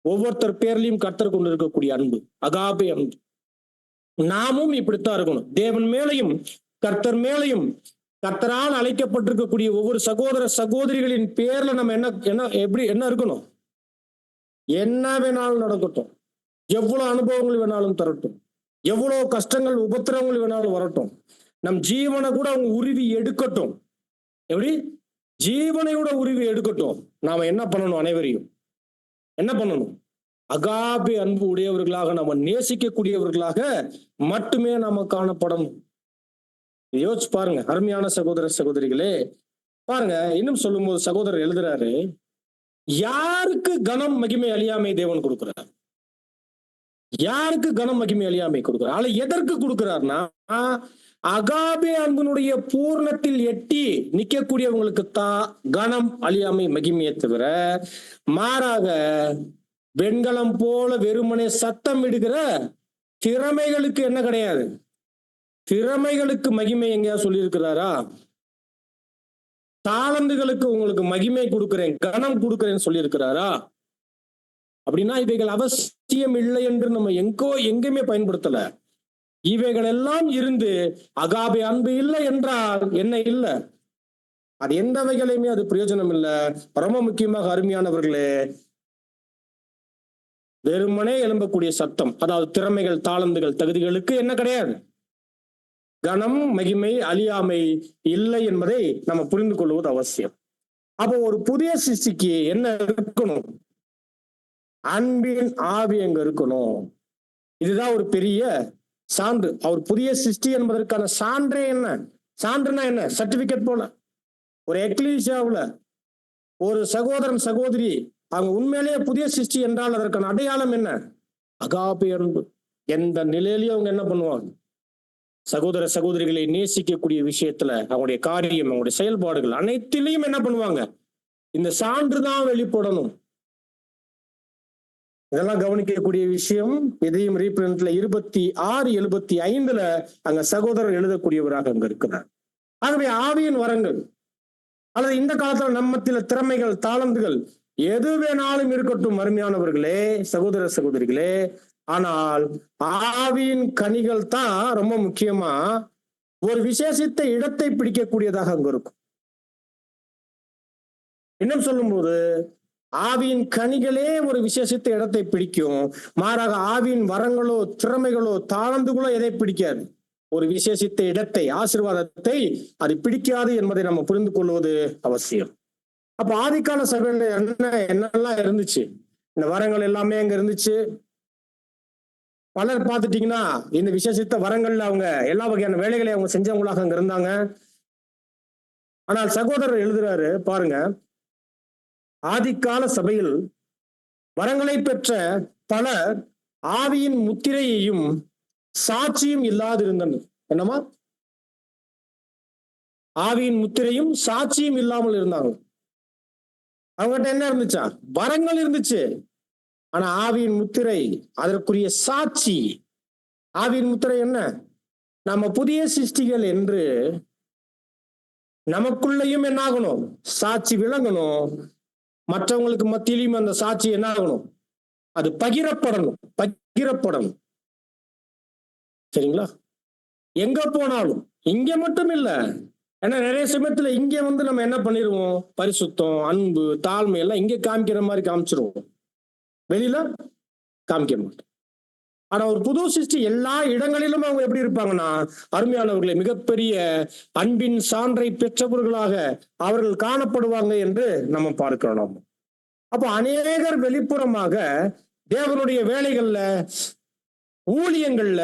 ஒவ்வொருத்தர் பேர்லையும் கர்த்தர் கொண்டு இருக்கக்கூடிய அன்பு, அகாபே அன்பு. நாமும் இப்படித்தான் இருக்கணும். தேவன் மேலையும் கர்த்தர் மேலையும் கர்த்தரால் அழைக்கப்பட்டிருக்கக்கூடிய ஒவ்வொரு சகோதர சகோதரிகளின் பேர்ல நம்ம என்ன இருக்கணும்? என்ன வேணாலும் நடக்கட்டும், எவ்வளவு அனுபவங்கள் வேணாலும் தரட்டும், எவ்வளவு கஷ்டங்கள் உபத்திரவங்கள் வேணாலும் வரட்டும், நம் ஜீவனை கூட அவங்க உருவி எடுக்கட்டும். எப்படி? ஜீவனையோட உருவி எடுக்கட்டும். நாம என்ன பண்ணணும்? அனைவரையும் என்ன பண்ணணும்? அகாபே அன்பு உடையவர்களாக, நாம நேசிக்கக்கூடியவர்களாக மட்டுமே நாம காணப்படணும். யோசிச்சு பாருங்க அருமையான சகோதர சகோதரிகளே. பாருங்க, இன்னும் சொல்லும்போது சகோதரர் எழுதுறாரு, யாருக்கு கனம் மகிமை அழியாமை தேவன் கொடுக்கிறார்? யாருக்கு கனம் மகிமை அழியாமை கொடுக்கிறார்? ஆனா எதற்கு கொடுக்கிறார்னா, அகாபே அன்பினுடைய பூர்ணத்தில் எட்டி நிக்கக்கூடியவங்களுக்கு தான் கனம் அழியாமை மகிமையை தவிர, மாறாக வெண்கலம் போல வெறுமனே சத்தம் விடுகிற திறமைகளுக்கு என்ன கிடையாது. திறமைகளுக்கு மகிமை எங்கேயா சொல்லியிருக்கிறாரா? தாளந்துகளுக்கு உங்களுக்கு மகிமை கொடுக்கிறேன், கனம் கொடுக்கிறேன்னு சொல்லியிருக்கிறாரா? அப்படின்னா இவைகள் அவசியம் இல்லை என்று நம்ம எங்கேயுமே பயன்படுத்தல. இவைகள் எல்லாம் இருந்து அகாபே அன்பு இல்லை என்றால் என்ன இல்லை, அது எந்த வகையிலுமே அது பிரயோஜனம் இல்லை. ரொம்ப முக்கியமாக அருமையானவர்களே, வெறுமனே எழும்பக்கூடிய சத்தம், அதாவது திறமைகள், தாளந்துகள், தகுதிகளுக்கு என்ன கிடையாது, கனம் மகிமை அழியாமை இல்லை என்பதை நம்ம புரிந்து கொள்வது அவசியம். அப்போ ஒரு புதிய சிருஷ்டிக்கு என்ன இருக்கணும்? அன்பின் ஆவி அங்க இருக்கணும். இதுதான் ஒரு பெரிய சான்று. அவர் புதிய சிருஷ்டி என்பதற்கான சான்றே என்ன? சான்றுனா என்ன? சர்டிபிகேட் போல. ஒரு எக்லீசியாவுல ஒரு சகோதரன் சகோதரி அவங்க உண்மையிலேயே புதிய சிருஷ்டி என்றால் அதற்கான அடையாளம் என்ன? அகாபே அன்பு. எந்த நிலையிலையும் அவங்க என்ன பண்ணுவாங்க? சகோதர சகோதரிகளை நேசிக்கக்கூடிய விஷயத்துல அவங்களுடைய காரியம், அவங்களுடைய செயல்பாடுகள் அனைத்திலையும் என்ன பண்ணுவாங்க? இந்த சான்று தான் வெளிப்படணும். இதெல்லாம் கவனிக்கக்கூடிய விஷயம். இதையும் ரீபிரிண்ட்ல 26:75 அங்க சகோதரர் எழுதக்கூடியவராக அங்க இருக்கிறார். ஆகவே ஆவியின் வரங்கள் அல்லது இந்த காலத்துல நம்மத்தில திறமைகள், தாளந்துகள் எது வேணாலும் இருக்கட்டும் அருமையானவர்களே, சகோதர சகோதரிகளே, ஆனால் ஆவியின் கனிகள் தான் ரொம்ப முக்கியமா ஒரு விசேஷித்த இடத்தை பிடிக்கக்கூடியதாக அங்க இருக்கும். இன்னும் சொல்லும்போது ஆவியின் கனிகளே ஒரு விசேஷித்த இடத்தை பிடிக்கும். மாறாக ஆவியின் வரங்களோ திறமைகளோ தாளந்துகளோ எதை பிடிக்காது? ஒரு விசேஷித்த இடத்தை, ஆசீர்வாதத்தை அது பிடிக்காது என்பதை நம்ம புரிந்து கொள்வது அவசியம். அப்ப ஆதிக்கால சபையில என்னெல்லாம் இருந்துச்சு? இந்த வரங்கள் எல்லாமே அங்க இருந்துச்சு. பலர் பார்த்துட்டீங்கன்னா இந்த விசேஷித்த வரங்கள்ல அவங்க எல்லா வகையான வேலைகளை அவங்க செஞ்சவங்களாக அங்க இருந்தாங்க. ஆனால் சகோதரர் எழுதுறாரு பாருங்க, ஆதிக்கால சபையில் வரங்களை பெற்ற பலர் ஆவியின் முத்திரையையும் சாட்சியும் இல்லாதிருந்தனர். என்னமா? ஆவியின் முத்திரையும் சாட்சியும் இல்லாமல் இருந்தாங்க. அவங்ககிட்ட என்ன இருந்துச்சா? வரங்கள் இருந்துச்சு. ஆனா ஆவியின் முத்திரை, அதற்குரிய சாட்சி. ஆவியின் முத்திரை என்ன? நம்ம புதிய சிருஷ்டிகள் என்று நமக்குள்ளேயும் என்ன ஆகணும்? சாட்சி விளங்கணும். மற்றவங்களுக்கு மத்தியிலையும் அந்த சாட்சி என்ன ஆகணும்? அது பகிரப்படணும். சரிங்களா? எங்க போனாலும், இங்க மட்டும் இல்ல. ஏன்னா நிறைய சமயத்துல இங்க நம்ம என்ன பண்ணிருவோம்? பரிசுத்தம், அன்பு, தாழ்மை எல்லாம் இங்க காமிக்கிற மாதிரி காமிச்சிருவோம், வெளியில காமிக்க மாட்டோம். ஆனா ஒரு புது சிருஷ்டி எல்லா இடங்களிலும் அவங்க எப்படி இருப்பாங்கன்னா, அருமையானவர்களை மிகப்பெரிய அன்பின் சான்றை பெற்றவர்களாக அவர்கள் காணப்படுவாங்க என்று நம்ம பார்க்கிறோம். அப்போ அநேகர் வெளிப்புறமாக தேவனுடைய வேலைகள்ல, ஊழியங்கள்ல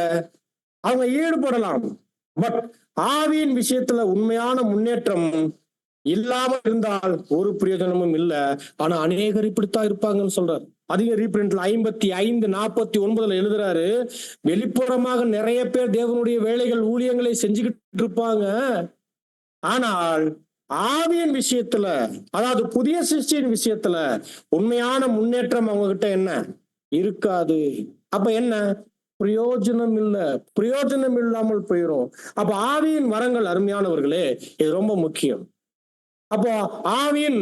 அவங்க ஈடுபடலாம். பட் ஆவியின் விஷயத்துல உண்மையான முன்னேற்றம் இல்லாமல் இருந்தால் ஒரு பிரயோஜனமும் இல்லை. ஆனா அநேகர் இப்படித்தான் இருப்பாங்கன்னு சொல்றாரு. அதிக ரீபிரிண்ட்ல 55:49 எழுதுறாரு, வெளிப்புறமாக நிறைய பேர் தேவனுடைய வேலைகள், ஊழியங்களை செஞ்சுக்கிட்டு இருப்பாங்க. ஆனால் ஆவியின் விஷயத்துல, அதாவது புதிய சிருஷ்டியின் விஷயத்துல உண்மையான முன்னேற்றம் அவங்க கிட்ட என்ன இருக்காது. அப்ப என்ன பிரயோஜனம் இல்லை, பிரயோஜனம் இல்லாமல் போயிடும். அப்ப ஆவியின் வரங்கள் அருமையானவர்களே, இது ரொம்ப முக்கியம். அப்போ ஆவியின்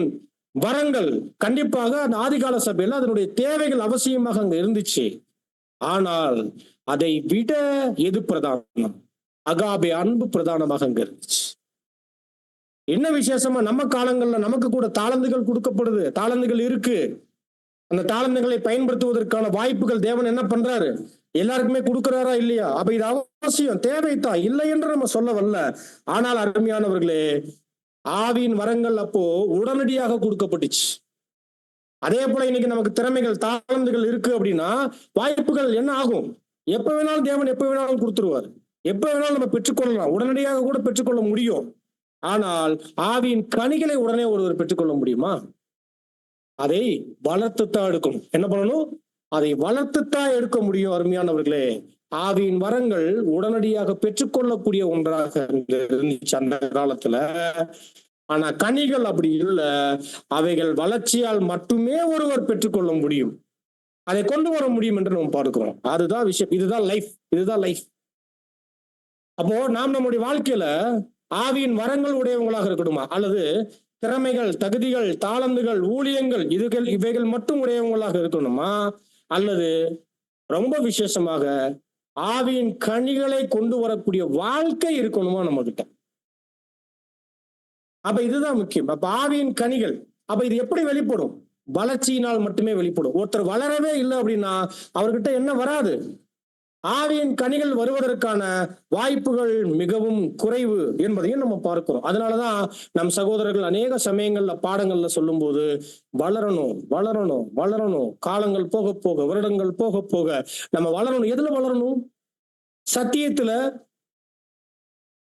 வரங்கள் கண்டிப்பாக அந்த ஆதிகால சபையில அதனுடைய தேவைகள் அவசியமாக அங்க இருந்துச்சு. ஆனால் அதை விட எது பிரதானம்? அகாபே அன்பு பிரதானமாக அங்க இருந்துச்சு. என்ன விசேஷமா நம்ம காலங்கள்ல நமக்கு கூட தாளந்துகள் கொடுக்கப்படுது, தாளந்துகள் இருக்கு. அந்த தாளந்துகளை பயன்படுத்துவதற்கான வாய்ப்புகள் தேவன் என்ன பண்றாரு? எல்லாருக்குமே கொடுக்கிறாரா இல்லையா? அப்ப இது அவசியம், தேவைத்தான், இல்லை என்று நம்ம சொல்ல வரல. ஆனால் அருமையானவர்களே, ஆவியின் வரங்கள் அப்போ உடனடியாக கொடுக்கப்பட்டுச்சு. அதே போல இன்னைக்கு நமக்கு திறமைகள், தாளந்துகள் இருக்கு அப்படின்னா வாய்ப்புகள் என்ன ஆகும்? எப்ப வேணாலும் தேவன் எப்ப வேணாலும் கொடுத்துருவாரு. எப்ப வேணாலும் நம்ம பெற்றுக்கொள்ளலாம், உடனடியாக கூட பெற்றுக்கொள்ள முடியும். ஆனால் ஆவியின் கனிகளை உடனே ஒருவர் பெற்றுக்கொள்ள முடியுமா? அதை வளர்த்துத்தான் எடுக்கணும். என்ன பண்ணணும்? அதை வளர்த்துத்தான் எடுக்க முடியும். அருமையானவர்களே, ஆவியின் வரங்கள் உடனடியாக பெற்றுக்கொள்ளக்கூடிய ஒன்றாக இருந்துச்சு அந்த காலத்துல. ஆனா கனிகள் அப்படி இல்லை. அவைகள் வளர்ச்சியால் மட்டுமே ஒருவர் பெற்றுக்கொள்ள முடியும், அதை கொண்டு வர முடியும் என்று நம்ம பார்க்கிறோம். அதுதான் விஷயம். இதுதான் லைஃப். இதுதான் லைஃப். அப்போ நாம் நம்முடைய வாழ்க்கையில ஆவியின் வரங்கள் உடையவங்களாக இருக்கணுமா, அல்லது திறமைகள், தகுதிகள், தாளந்துகள், ஊழியங்கள் இவைகள் மட்டும் உடையவங்களாக இருக்கணுமா, அல்லது ரொம்ப விசேஷமாக ஆவியின் கனிகளை கொண்டு வரக்கூடிய வாழ்க்கை இருக்கணுமா நம்ம கிட்ட? அப்ப இதுதான் முக்கியம். அப்ப ஆவியின் கனிகள், அப்ப இது எப்படி வெளிப்படும்? வளர்ச்சியினால் மட்டுமே வெளிப்படும். ஒருத்தர் வளரவே இல்லை அப்படின்னா அவர்கிட்ட என்ன வராது? ஆவியின் கனிகள் வருவதற்கான வாய்ப்புகள் மிகவும் குறைவு என்பதையும் நம்ம பார்க்கிறோம். அதனாலதான் நம் சகோதரர்கள் அநேக சமயங்கள்ல பாடங்கள்ல சொல்லும் போது வளரணும் வளரணும் வளரணும், காலங்கள் போக போக, வருடங்கள் போக போக நம்ம வளரணும். எதுல வளரணும்? சத்தியத்துல.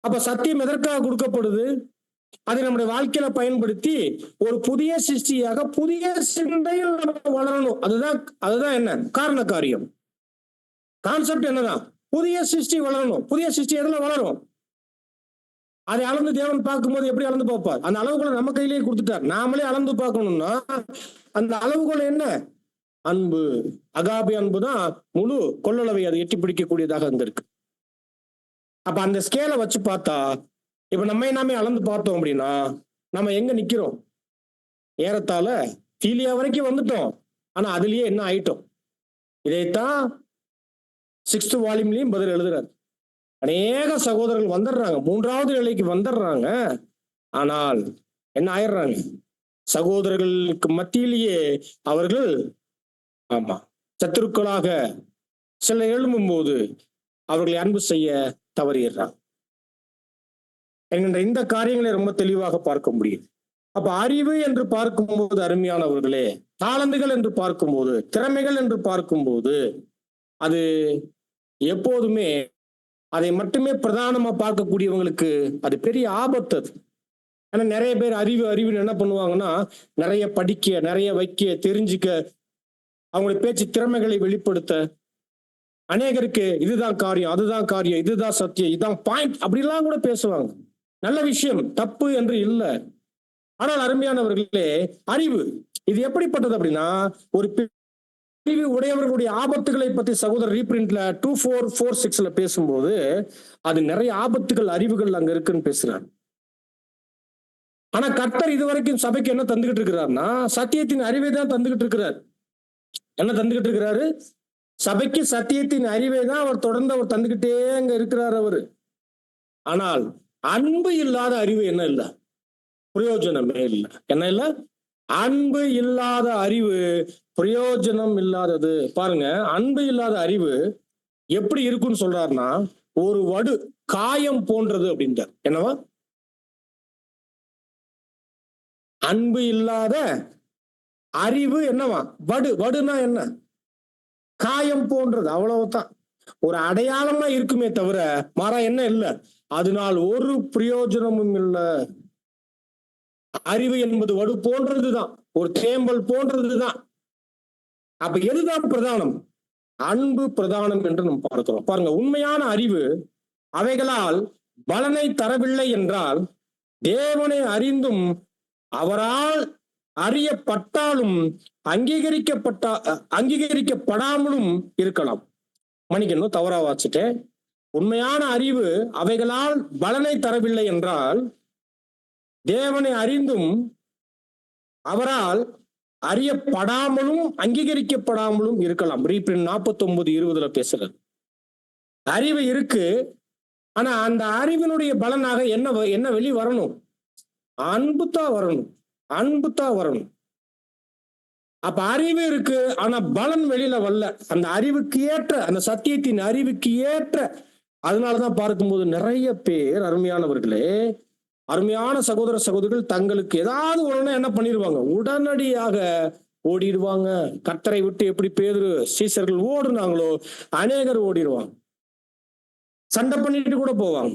அப்ப சத்தியம் எதற்காக கொடுக்கப்படுது? அதை நம்முடைய வாழ்க்கையில பயன்படுத்தி ஒரு புதிய சிருஷ்டியாக, புதிய சிந்தையில் நம்ம வளரணும். அதுதான் என்ன காரண காரியம். கான்செப்ட் என்னதான்? புதிய சிருஷ்டி வளரணும். புதிய சிருஷ்டி எதுல வளரும்? அதை அளந்து தேவன் பார்க்கும்போது எப்படி அளந்து பார்ப்பார்? அந்த அளவுகளை நம்ம கையிலேயே கொடுத்துட்டார். நாமளே அளந்து பார்க்கணும்னா அந்த அளவுகோல் என்ன? அன்பு. அகாபி அன்பு தான் முழு கொள்ளளவை அதை எட்டி பிடிக்கக்கூடியதாக அங்க இருக்கு. அப்ப அந்த ஸ்கேலை வச்சு பார்த்தா, இப்ப நாமே அளந்து பார்த்தோம் அப்படின்னா நம்ம எங்க நிக்கிறோம்? ஏறத்தாழ தீலியா வரைக்கும் வந்துட்டோம். ஆனா அதுலயே என்ன ஆயிட்டோம்? இதைத்தான் 6th வால்யூம்லயும் பதில் எழுதுறாரு. அநேக சகோதரர்கள் வந்துடுறாங்க, 3வது நிலைக்கு வந்துடுறாங்க. ஆனால் என்ன ஆயிடுறாங்க? சகோதரர்களுக்கு மத்தியிலேயே அவர்கள் சத்துருக்களாக சில எழும்பும் போது அவர்களை அன்பு செய்ய தவறிடுறாங்க என்கின்ற இந்த காரியங்களை ரொம்ப தெளிவாக பார்க்க முடியும். அப்ப அறிவு என்று பார்க்கும்போது அருமையானவர்களே, தாளந்துகள் என்று பார்க்கும்போது, திறமைகள் என்று பார்க்கும்போது, அது எப்போதுமே அதை மட்டுமே பிரதானமா பார்க்கக்கூடியவங்களுக்கு அது பெரிய ஆபத்து. அது ஆனா நிறைய பேர் அறிவுன்னு என்ன பண்ணுவாங்கன்னா, நிறைய படிக்க, நிறைய வைக்க, தெரிஞ்சுக்க, அவங்களுடைய பேச்சு திறமைகளை வெளிப்படுத்த, அநேகருக்கு இதுதான் காரியம், அதுதான் காரியம், இதுதான் சத்தியம், இதுதான் பாயிண்ட் அப்படிலாம் கூட பேசுவாங்க. நல்ல விஷயம், தப்பு என்று இல்லை. ஆனால் அருமையானவர்களே, அறிவு இது எப்படிப்பட்டது அப்படின்னா, ஒரு அறிவு உடையவர்களுடைய ஆபத்துகளை பத்தி சகோதரர் ரீபிரிண்ட்ல 2446 பேசும்போது அது நிறைய ஆபத்துகள், அறிவுகள் அங்க இருக்குன்னு பேசுறாரு. ஆனா கர்த்தர் இதுவரைக்கும் சபைக்கு என்ன தந்துகிட்டு இருக்கிறாருன்னா, சத்தியத்தின் அறிவை தான் தந்துகிட்டு இருக்கிறார். என்ன தந்துகிட்டு இருக்கிறாரு? சபைக்கு சத்தியத்தின் அறிவை தான் அவர் தொடர்ந்து அவர் தந்துகிட்டே அங்க இருக்கிறார் அவரு. ஆனால் அன்பு இல்லாத அறிவு என்ன இல்லை? பிரயோஜனமே இல்லை. என்ன இல்லை? அன்பு இல்லாத அறிவு பிரயோஜனம் இல்லாதது. பாருங்க, அன்பு இல்லாத அறிவு எப்படி இருக்குன்னு சொல்றாருன்னா, ஒரு வடு காயம் போன்றது அப்படின்றார். என்னவா? அன்பு இல்லாத அறிவு என்னவா? வடுனா என்ன? காயம் போன்றது, அவ்வளவுதான். ஒரு அடையாளமா இருக்குமே தவிர மாறா என்ன இல்லை? அதனால் ஒரு பிரயோஜனமும் இல்லை. அறிவு என்பது வடு போன்றதுதான், ஒரு தேம்பல் போன்றதுதான். அப்ப எதுதான் பிரதானம்? அன்பு பிரதானம் என்று நம்ம பார்க்கிறோம். பாருங்க, உண்மையான அறிவு அவைகளால் பலனை தரவில்லை என்றால், தேவனை அறிந்தும் அவரால் அறியப்பட்டாலும் அங்கீகரிக்கப்படாமலும் இருக்கலாம். மன்னிக்கணும், தவறா வாசிட்டேன். உண்மையான அறிவு அவைகளால் பலனை தரவில்லை என்றால், தேவனை அறிந்தும் அவரால் அறியப்படாமலும் அங்கீகரிக்கப்படாமலும் இருக்கலாம். ரீபிரிண்ட் 49:20 பேசுறது. அறிவு இருக்கு, ஆனா அந்த அறிவினுடைய பலனாக என்ன வெளி வரணும்? அன்புதான் வரணும். அன்புதான் வரணும். அப்ப அறிவு இருக்கு, ஆனா பலன் வெளியில வரல. அந்த அறிவுக்கு ஏற்ற, அந்த சத்தியத்தின் அறிவுக்கு ஏற்ற. அதனாலதான் பார்க்கும்போது நிறைய பேர், அருமையானவர்களே, அருமையான சகோதர சகோதரிகள் தங்களுக்கு ஏதாவது ஒண்ணு என்ன பண்ணிடுவாங்க? உடனடியாக ஓடிடுவாங்க. கர்த்தரை விட்டு எப்படி பேதுரு சீசர்கள் ஓடுனாங்களோ அநேகர் ஓடிடுவாங்க. சண்டை பண்ணிட்டு கூட போவாங்க.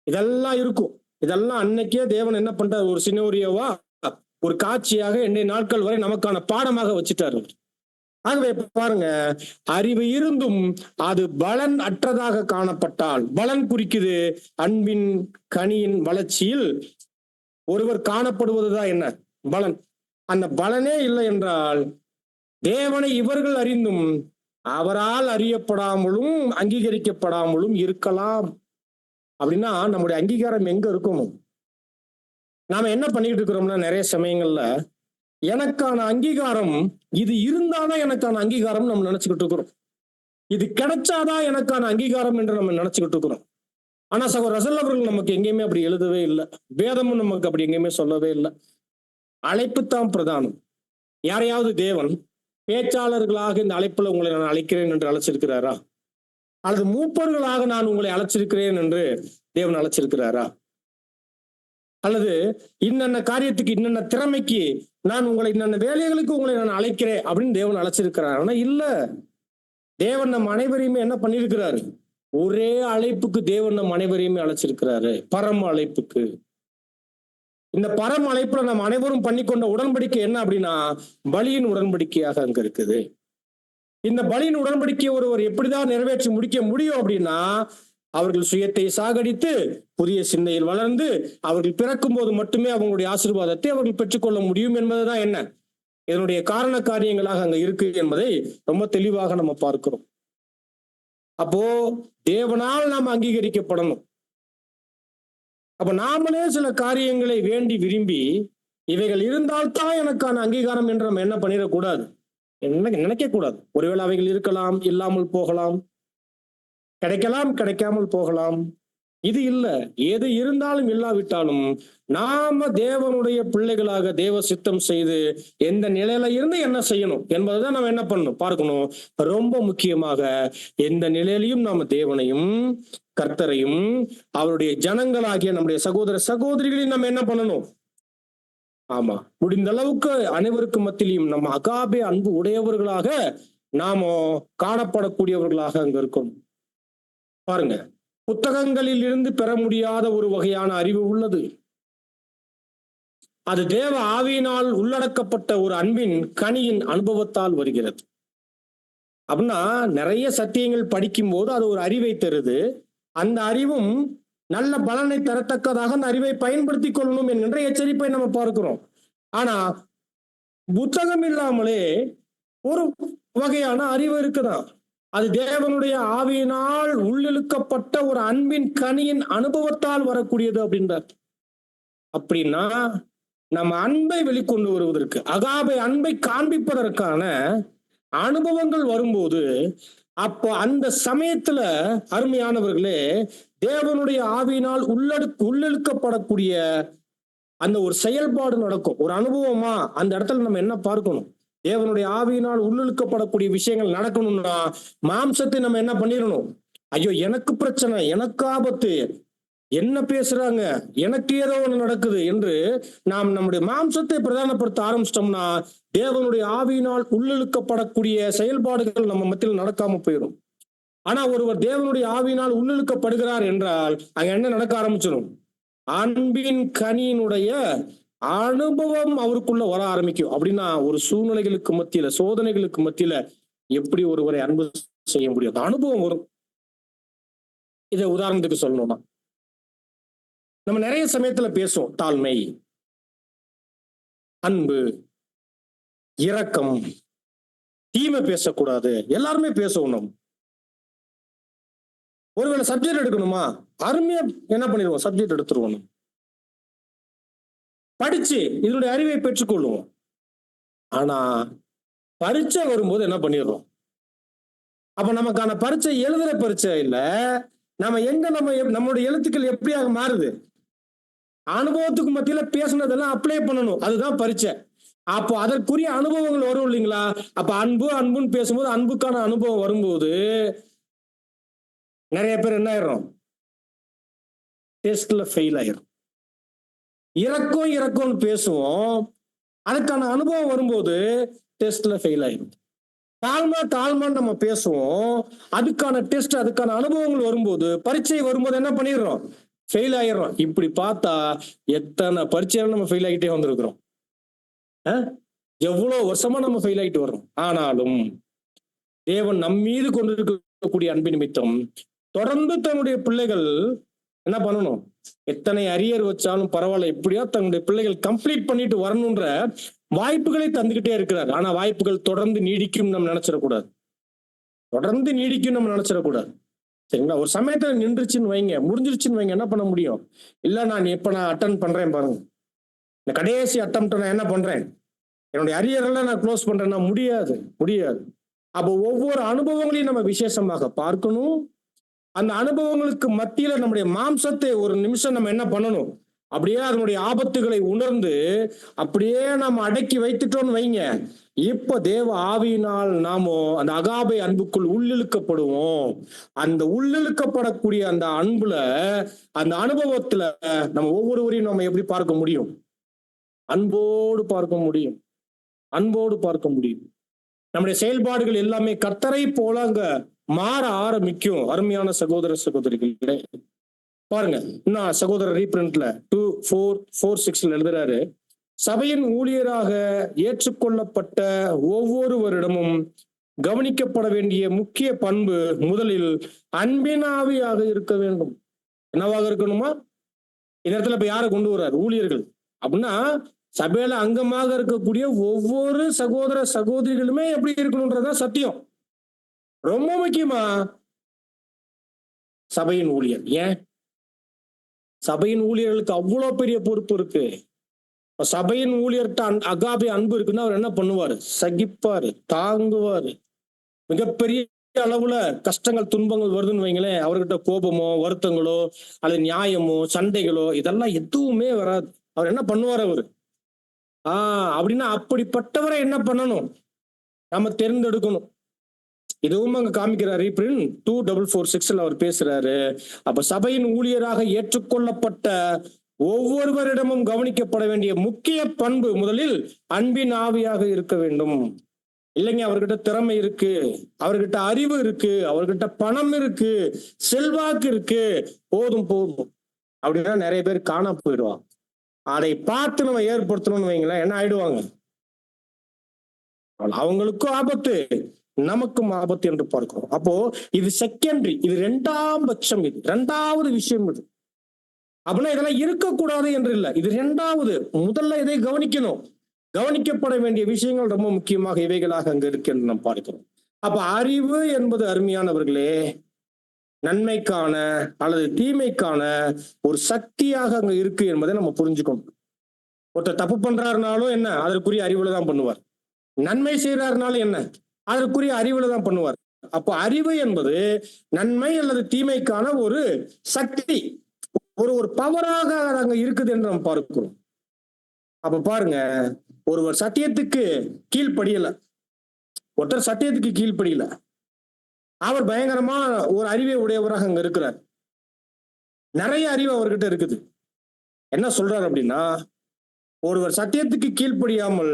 இதெல்லாம் இருக்கும். இதெல்லாம் அன்னைக்கே தேவன் என்ன பண்றாரு, ஒரு சினோரியோவா, ஒரு காட்சியாக இன்றைய நாட்கள் வரை நமக்கான பாடமாக வச்சுட்டாரு. ஆகவே பாருங்க, அறிவு இருந்தும் அது பலன் அற்றதாக காணப்பட்டால், பலன் குறிக்குது அன்பின் கனியின் வளர்ச்சியில் ஒருவர் காணப்படுவதுதான் என்ன பலன். அந்த பலனே இல்லை என்றால் தேவனை இவர்கள் அறிந்தும் அவரால் அறியப்படாமலும் அங்கீகரிக்கப்படாமலும் இருக்கலாம். அப்படின்னா நம்முடைய அங்கீகாரம் எங்க இருக்கணும்? நாம என்ன பண்ணிட்டு இருக்கிறோம்னா, நிறைய சமயங்கள்ல எனக்கான அங்கீகாரம் இது இருந்தாதான் எனக்கான அங்கீகாரம் நம்ம நினைச்சுக்கிட்டு இருக்கிறோம். இது கிடைச்சாதான் எனக்கான அங்கீகாரம் என்று நம்ம நினைச்சுக்கிட்டு இருக்கிறோம். ஆனா சகோதரர் ரசல் அவர்கள் நமக்கு எங்கேயுமே அப்படி எழுதவே இல்லை. வேதமும் நமக்கு அப்படி எங்கேயுமே சொல்லவே இல்லை. அழைப்புத்தான் பிரதானம். யாரையாவது தேவன் பேச்சாளர்களாக இந்த அழைப்புல உங்களை நான் அழைக்கிறேன் என்று அழைச்சிருக்கிறாரா? அல்லது மூப்பர்களாக நான் உங்களை அழைச்சிருக்கிறேன் என்று தேவன் அழைச்சிருக்கிறாரா? அல்லது இன்னென்ன காரியத்துக்கு இன்னென்ன திறமைக்கு நான் உங்களை இன்னென்ன வேலைகளுக்கு உங்களை நான் அழைக்கிறேன் அப்படின்னு தேவன் அழைச்சிருக்கிறார்? ஆனா இல்ல. தேவன் நம் அனைவரையுமே என்ன பண்ணிருக்கிறாரு? ஒரே அழைப்புக்கு தேவன் நம் அனைவரையுமே அழைச்சிருக்கிறாரு, பரம அழைப்புக்கு. இந்த பரம அழைப்புல நம்ம அனைவரும் பண்ணிக்கொண்ட உடன்படிக்கை என்ன அப்படின்னா, பலியின் உடன்படிக்கையாக அங்க இருக்குது. இந்த பலியின் உடன்படிக்கையை ஒருவர் எப்படிதான் நிறைவேற்றி முடிக்க முடியும் அப்படின்னா, அவர்கள் சுயத்தை சாகடித்து புதிய சிந்தையில் வளர்ந்து அவர்கள் பிறக்கும் போது மட்டுமே அவங்களுடைய ஆசீர்வாதத்தை அவர்கள் பெற்றுக்கொள்ள முடியும் என்பதுதான் என்ன இதனுடைய காரண காரியங்களாக அங்க இருக்கு என்பதை ரொம்ப தெளிவாக நம்ம பார்க்கிறோம். அப்போ தேவனால் நாம் அங்கீகரிக்கப்படணும். அப்ப நாமளே சில காரியங்களை வேண்டி விரும்பி இவைகள் இருந்தால்தான் எனக்கான அங்கீகாரம் என்று நம்ம என்ன பண்ணிடக்கூடாது, நினைக்க கூடாது. ஒருவேளை அவைகள் இருக்கலாம், இல்லாமல் போகலாம், கிடைக்கலாம், கிடைக்காமல் போகலாம். இது இல்ல. எது இருந்தாலும் இல்லாவிட்டாலும் நாம தேவனுடைய பிள்ளைகளாக தேவ சித்தம் செய்து எந்த நிலையில இருந்து என்ன செய்யணும் என்பதுதான் நம்ம என்ன பண்ணணும் பார்க்கணும். ரொம்ப முக்கியமாக எந்த நிலையிலையும் நாம தேவனையும் கர்த்தரையும் அவருடைய ஜனங்களாகிய நம்முடைய சகோதர சகோதரிகளையும் நம்ம என்ன பண்ணணும்? ஆமா, முடிந்த அளவுக்கு அனைவருக்கும் மத்தியிலும் நம்ம அகாபே அன்பு உடையவர்களாக நாம காணப்படக்கூடியவர்களாக அங்க இருக்கும். பாருங்க, புத்தகங்களில் இருந்து பெற முடியாத ஒரு வகையான அறிவு உள்ளது. அது தேவ ஆவியினால் உள்ளடக்கப்பட்ட ஒரு அன்பின் கனியின் அனுபவத்தால் வருகிறது. அப்படின்னா நிறைய சத்தியங்கள் படிக்கும் போது அது ஒரு அறிவை தருது. அந்த அறிவும் நல்ல பலனை தரத்தக்கதாக அந்த அறிவை பயன்படுத்தி கொள்ளணும் என்கின்ற எச்சரிப்பை நம்ம பார்க்கிறோம். ஆனா புத்தகம் இல்லாமலே ஒரு வகையான அறிவு இருக்குதான். அது தேவனுடைய ஆவியினால் உள்ளிழுக்கப்பட்ட ஒரு அன்பின் கனியின் அனுபவத்தால் வரக்கூடியது அப்படின்றார். அப்படின்னா நம்ம அன்பை வெளிக்கொண்டு வருவதற்கு, அகாபை அன்பை காண்பிப்பதற்கான அனுபவங்கள் வரும்போது, அப்போ அந்த சமயத்துல அருமையானவர்களே தேவனுடைய ஆவியினால் உள்ளிழுக்கப்படக்கூடிய அந்த ஒரு செயல்பாடு நடக்கும். ஒரு அனுபவமா அந்த இடத்துல நம்ம என்ன பார்க்கணும்? தேவனுடைய ஆவியினால் உள்ளிழுக்கப்படக்கூடிய விஷயங்கள் நடக்கணும்னா மாம்சத்தை நம்ம என்ன பண்ணிடணும்? ஐயோ எனக்கு பிரச்சனை, எனக்கு ஆபத்து, என்ன பேசுறாங்க, எனக்கு ஏதோ ஒண்ணு நடக்குது என்று நாம் நம்முடைய மாம்சத்தை பிரதானப்படுத்த ஆரம்பிச்சிட்டோம்னா தேவனுடைய ஆவியினால் உள்ளிழுக்கப்படக்கூடிய செயல்பாடுகள் நம்ம மத்தியில் நடக்காம போயிடும். ஆனா ஒருவர் தேவனுடைய ஆவியினால் உள்ளிழுக்கப்படுகிறார் என்றால் அங்க என்ன நடக்க ஆரம்பிச்சிடும்? அன்பின் கனியினுடைய அனுபவம் அவருக்குள்ள வர ஆரம்பிக்கும். அப்படின்னா ஒரு சூழ்நிலைகளுக்கு மத்தியில, சோதனைகளுக்கு மத்தியில எப்படி ஒருவரை அன்பு செய்ய முடியும்? அந்த அனுபவம் வரும். இதை உதாரணத்துக்கு சொல்லணும்னா, நம்ம நிறைய சமயத்துல பேசுவோம் தாழ்மை, அன்பு, இரக்கம், தீமை பேசக்கூடாது, எல்லாருமே பேசுவோம். நம்ம ஒருவேளை சப்ஜெக்ட் எடுக்கணுமா, அருமையா என்ன பண்ணிடுவோம், சப்ஜெக்ட் எடுத்துருவோம். படிச்சு இதனுடைய அறிவை பெற்றுக்கொள்ளுவோம். ஆனா பரீட்சை வரும்போது என்ன பண்ணிடுறோம்? அப்ப நமக்கான பரீட்சை எழுதுற பரீட்சை இல்ல, நம்ம எங்க நம்மளுடைய எழுத்துக்கள் எப்படியாக மாறுது? அனுபவத்துக்கு மத்தியில பேசுனதெல்லாம் அப்ளை பண்ணணும், அதுதான் பரீட்சை. அப்போ அதற்குரிய அனுபவங்கள் வரும் இல்லைங்களா? அப்ப அன்புன்னு பேசும்போது அன்புக்கான அனுபவம் வரும்போது நிறைய பேர் என்ன ஆயிரும்? டெஸ்ட்ல ஃபெயில் ஆயிரும். இறக்கம்னு பேசுவோம், அதுக்கான அனுபவம் வரும்போது டெஸ்ட்ல ஃபெயில் ஆயிரும். தாழ்மான்னு நம்ம பேசுவோம். அதுக்கான டெஸ்ட், அதுக்கான அனுபவங்கள் வரும்போது, பரீட்சை வரும்போது என்ன பண்ணிடுறோம்? ஃபெயில் ஆயிடுறோம். இப்படி பார்த்தா எத்தனை பரீட்சையில நம்ம ஃபெயில் ஆகிட்டே வந்திருக்கிறோம். எவ்வளவு வருஷமா நம்ம ஃபெயில் ஆகிட்டு வர்றோம். ஆனாலும் தேவன் நம் மீது கொண்டிருக்கக்கூடிய அன்பின் நிமித்தம் தொடர்ந்து தன்னுடைய பிள்ளைகள் என்ன பண்ணணும்? எத்தனை அரியர் வச்சாலும் பரவாயில்ல, எப்படியா தன்னுடைய பிள்ளைகள் கம்ப்ளீட் பண்ணிட்டு வரணும்ன்ற வாய்ப்புகளை தந்துகிட்டே இருக்கிறார். ஆனா வாய்ப்புகள் தொடர்ந்து நீடிக்கும் நம்ம நினைச்சிடக்கூடாது. தொடர்ந்து நீடிக்கும் நம்ம நினைச்சிடக்கூடாது. சரிங்களா? ஒரு சமயத்துல நின்றுச்சுன்னு வைங்க, முடிஞ்சிருச்சுன்னு வைங்க, என்ன பண்ண முடியும்? இல்ல நான் அட்டன் பண்றேன் பாருங்க, இந்த கடைசி அட்டம் நான் என்ன பண்றேன், என்னுடைய அரியரெல்லாம் நான் க்ளோஸ் பண்றேன்னா முடியாது. அப்போ ஒவ்வொரு அனுபவங்களையும் நம்ம விசேஷமாக பார்க்கணும். அந்த அனுபவங்களுக்கு மத்தியில நம்முடைய மாம்சத்தை ஒரு நிமிஷம் நம்ம என்ன பண்ணணும்? அப்படியே அதனுடைய ஆபத்துகளை உணர்ந்து அப்படியே நம்ம அடக்கி வைத்துட்டோம்னு வைங்க, இப்ப தேவ ஆவியினால் நாமோ அந்த அகாபை அன்புக்குள் உள்ளிழுக்கப்படுவோம். அந்த உள்ளிழுக்கப்படக்கூடிய அந்த அன்புல, அந்த அனுபவத்துல நம்ம ஒவ்வொருவரையும் நம்ம எப்படி பார்க்க முடியும்? அன்போடு பார்க்க முடியும். நம்முடைய செயல்பாடுகள் எல்லாமே கர்த்தரை போல அங்க மாற ஆரம்பிக்கும். அருமையான சகோதர சகோதரிகளே, பாருங்க, இன்னும் சகோதரர் ரீப்ரிண்ட்ல 2:4-4-6 எழுதுறாரு, சபையின் ஊழியராக ஏற்றுக்கொள்ளப்பட்ட ஒவ்வொருவரிடமும் கவனிக்கப்பட வேண்டிய முக்கிய பண்பு முதலில் அன்பின் ஆவியாக இருக்க வேண்டும். என்னவாக இருக்கணுமா? இந்த இடத்துல இப்ப யாரை கொண்டு வர்றாரு? ஊழியர்கள் அப்படின்னா சபையில அங்கமாக இருக்கக்கூடிய ஒவ்வொரு சகோதர சகோதரிகளுமே எப்படி இருக்கணும்ன்றதான் சத்தியம். ரொம்ப முக்கியமா சபையின் ஊழியர். ஏன் சபையின் ஊழியர்களுக்கு அவ்வளவு பெரிய பொறுப்பு இருக்கு? சபையின் ஊழியர்கிட்ட அகாபே அன்பு இருக்குன்னா அவர் என்ன பண்ணுவாரு? சகிப்பாரு, தாங்குவாரு. மிகப்பெரிய அளவுல கஷ்டங்கள் துன்பங்கள் வருதுன்னு வைங்களேன், அவர்கிட்ட கோபமோ வருத்தங்களோ அல்லது நியாயமோ சண்டைகளோ இதெல்லாம் எதுவுமே வராது. அவர் என்ன பண்ணுவார்? அவரு அப்படின்னா அப்படிப்பட்டவரை என்ன பண்ணணும்? நம்ம தேர்ந்தெடுக்கணும். இதுவும் அங்க காமிக்கிறார். 2:4-4-6 அவர் பேசுறாரு. அப்ப சபையின் ஊழியராக ஏற்றுக்கொள்ளப்பட்ட ஒவ்வொருவரிடமும் கவனிக்கப்பட வேண்டிய முக்கிய பண்பு முதலில் அன்பின் ஆவியாக இருக்க வேண்டும். இல்லைங்க, அவர்கிட்ட திறமை இருக்கு, அவர்கிட்ட அறிவு இருக்கு, அவர்கிட்ட பணம் இருக்கு, செல்வாக்கு இருக்கு, போதும் அப்படின்னா நிறைய பேர் காண போயிடுவாங்க. அதை பார்த்து நம்ம ஏற்படுத்தணும்னு வைங்களேன், என்ன ஆயிடுவாங்க? அவங்களுக்கும் ஆபத்து, நமக்கும் ஆபத்து என்று பார்க்கிறோம். அப்போ இது செகண்டரி, இது இரண்டாம் பட்சம், இது இரண்டாவது விஷயம். இது அப்படின்னா இதெல்லாம் இருக்கக்கூடாது என்று இல்லை, இது இரண்டாவது. முதல்ல இதை கவனிக்கணும். கவனிக்கப்பட வேண்டிய விஷயங்கள் ரொம்ப முக்கியமாக இவைகளாக அங்க இருக்கு என்று நாம் பார்க்கிறோம். அப்ப அறிவு என்பது அருமையானவர்களே நன்மைக்கான அல்லது தீமைக்கான ஒரு சக்தியாக அங்க இருக்கு என்பதை நம்ம புரிஞ்சுக்கணும். ஒருத்தர் தப்பு பண்றாருனாலும் என்ன, அதற்குரிய அறிவுல தான் பண்ணுவார். நன்மை செய்யறாருனாலும் என்ன, அதற்குரிய அறிவுல தான் பண்ணுவார். அப்போ அறிவு என்பது நன்மை அல்லது தீமைக்கான ஒரு சக்தி, ஒரு பவராக அங்க இருக்குது என்று நம்ம பார்க்கிறோம். அப்ப பாருங்க, ஒருவர் சத்தியத்துக்கு கீழ்ப்படியல, ஒருத்தர் சத்தியத்துக்கு கீழ்ப்படியல, அவர் பயங்கரமா ஒரு அறிவை உடையவராக அங்க இருக்கிறார். நிறைய அறிவு அவர்கிட்ட இருக்குது. என்ன சொல்றாரு அப்படின்னா, ஒருவர் சத்தியத்துக்கு கீழ்ப்படியாமல்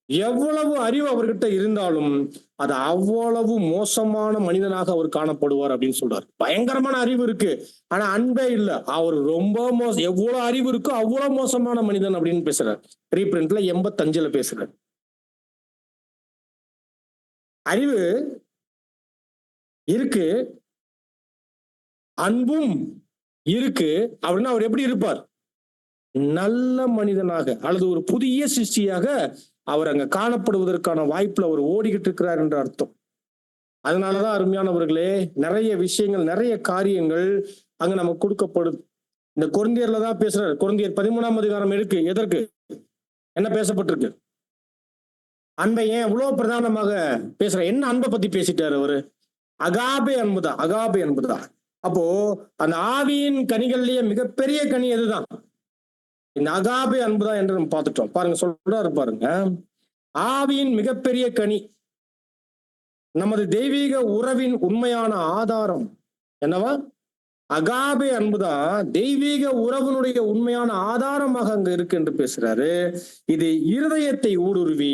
எவ்வளவு அறிவு அவர்கிட்ட இருந்தாலும் அது அவ்வளவு மோசமான மனிதனாக அவர் காணப்படுவார் அப்படின்னு சொல்றாரு. பயங்கரமான அறிவு இருக்கு, ஆனா அன்பே இல்லை, அவர் ரொம்ப மோசம், எவ்வளவு அறிவு இருக்கோ அவ்வளவு மோசமான மனிதன் அப்படின்னு பேசுறாரு. ரீப்ரிண்ட்ல 85 பேசுறாரு. அறிவு இருக்கு, அன்பும் இருக்கு அப்படின்னா அவர் எப்படி இருப்பார்? நல்ல மனிதனாக அல்லது ஒரு புதிய சிருஷ்டியாக அவர் அங்க காணப்படுவதற்கான வாய்ப்புல அவர் ஓடிக்கிட்டு இருக்கிறார் என்ற அர்த்தம். அதனாலதான் அருமையானவர்களே நிறைய விஷயங்கள், நிறைய காரியங்கள் அங்க நமக்கு கொடுக்கப்படுது. இந்த கொரிந்தியர்ல தான் பேசுறாரு. கொரிந்தியர் 13ஆம் அதிகாரம் இருக்கு. எதற்கு என்ன பேசப்பட்டிருக்கு? அன்பை ஏன் இவ்வளவு பிரதானமாக பேசுற? என்ன அன்பை பத்தி பேசிட்டாரு அவரு? அகாபே அன்புதான், அகாபே அன்புதான். அப்போ அந்த ஆவியின் கனிகள்லயே மிகப்பெரிய கனி எதுதான்? இந்த அகாபே அன்புதான் என்று நம்ம பார்த்துட்டோம். பாருங்க, சொல்றாரு பாருங்க, ஆவியின் மிகப்பெரிய கனி, நமது தெய்வீக உறவின் உண்மையான ஆதாரம் என்னவா? அகாபே அன்புதான் தெய்வீக உறவினுடைய உண்மையான ஆதாரமாக அங்க இருக்கு என்று பேசுறாரு. இது இருதயத்தை ஊடுருவி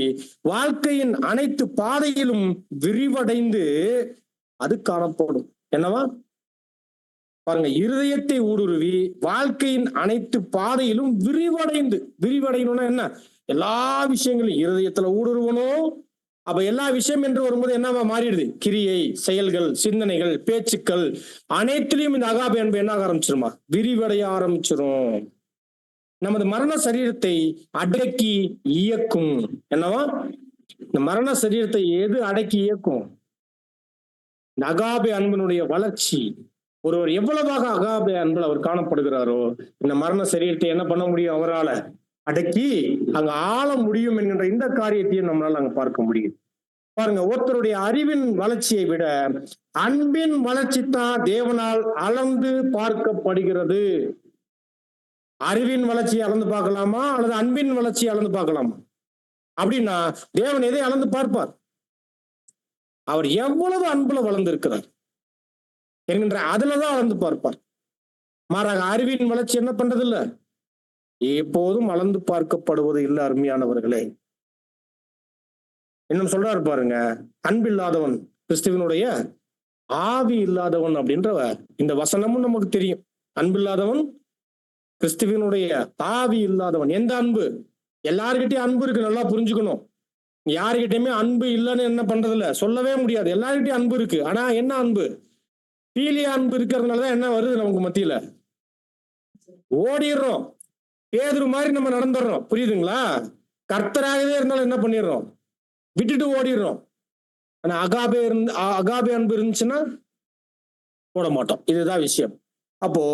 வாழ்க்கையின் அனைத்து பாதையிலும் விரிவடைந்து அது காணப்படும். என்னவா பாருங்க, இருதயத்தை ஊடுருவி வாழ்க்கையின் அனைத்து பாதையிலும் விரிவடையணும்னா என்ன? எல்லா விஷயங்களும் இருதயத்துல ஊடுருவணும். அப்ப எல்லா விஷயம் என்று வரும்போது என்னவா மாறிடுது? கிரியை, செயல்கள், சிந்தனைகள், பேச்சுக்கள் அனைத்திலையும் இந்த அகாபே அன்பு என்ன ஆரம்பிச்சிருமா? விரிவடைய ஆரம்பிச்சிரும். நமது மரண சரீரத்தை அடக்கி இயக்கும். என்னவா? இந்த மரண சரீரத்தை எது அடக்கி இயக்கும்? இந்த அகாபே அன்பினுடைய வளர்ச்சி. ஒருவர் எவ்வளவாக அகாபே அன்பில் அவர் காணப்படுகிறாரோ இந்த மரண சரீரத்தை என்ன பண்ண முடியும்? அவரால் அடக்கி அங்க ஆள முடியும் என்கின்ற இந்த காரியத்தையும் நம்மளால அங்க பார்க்க முடியும். பாருங்க, ஒருத்தருடைய அறிவின் வளர்ச்சியை விட அன்பின் வளர்ச்சி தான் தேவனால் அளந்து பார்க்கப்படுகிறது. அறிவின் வளர்ச்சியை அளந்து பார்க்கலாமா அல்லது அன்பின் வளர்ச்சியை அளந்து பார்க்கலாமா? அப்படின்னா தேவன் எதை அளந்து பார்ப்பார்? அவர் எவ்வளவு அன்புல வளர்ந்திருக்கிறார் என்கின்ற அதுலதான் அளந்து பார்ப்பார். மாறாக அறிவின் வளர்ச்சி என்ன பண்றது இல்ல, எப்போதும் அளந்து பார்க்கப்படுவது இல்லை. அருமையானவர்களே, இன்னும் சொல்றாரு பாருங்க, அன்பில்லாதவன் கிறிஸ்துவனுடைய ஆவி இல்லாதவன் அப்படின்ற இந்த வசனமும் நமக்கு தெரியும். அன்பில்லாதவன் கிறிஸ்துவனுடைய ஆவி இல்லாதவன். எந்த அன்பு? எல்லாருக்கிட்டையும் அன்பு இருக்கு, நல்லா புரிஞ்சுக்கணும். யாருக்கிட்டையுமே அன்பு இல்லைன்னு என்ன பண்றது இல்ல, சொல்லவே முடியாது. எல்லாருக்கிட்டையும் அன்பு இருக்கு. ஆனா என்ன அன்பு? பீலியா அன்பு இருக்கிறதுனாலதான் என்ன வருது நமக்கு மத்தியில? ஓடிடுறோம், பேதுரு மாதிரி நம்ம நடந்துடுறோம். புரியுதுங்களா? கர்த்தராகவே இருந்தாலும் என்ன பண்ணிடுறோம்? விட்டுட்டு ஓடிடுறோம். ஆனா அகாபே அன்பு இருந்துச்சுன்னா ஓட மாட்டோம். இதுதான் விஷயம். அப்போ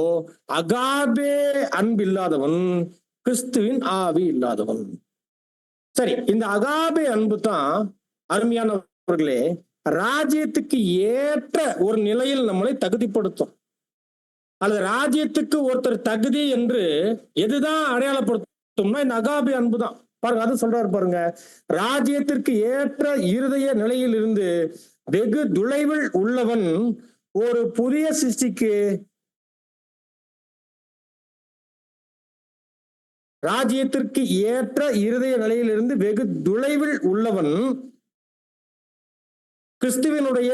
அகாபே அன்பு இல்லாதவன் கிறிஸ்துவின் ஆவி இல்லாதவன். சரி, இந்த அகாபே அன்பு தான் அருமையானவர்களே ராஜ்யத்துக்கு ஏற்ற ஒரு நிலையில் நம்மளை தகுதிப்படுத்தும். அல்லது ராஜ்யத்துக்கு ஒருத்தர் தகுதி என்று எதுதான் அடையாளப்படுத்தும்னா இந்த அகாபே அன்பு தான். பாருங்க, அது சொல்றாரு பாருங்க, ராஜ்யத்திற்கு ஏற்ற இருதய நிலையில் இருந்து வெகு தொலைவில் உள்ளவன் ஒரு புதிய சிருஷ்டிக்கு ராஜ்யத்திற்கு ஏற்ற இருதய நிலையிலிருந்து வெகு தொலைவில் உள்ளவன் கிறிஸ்துவனுடைய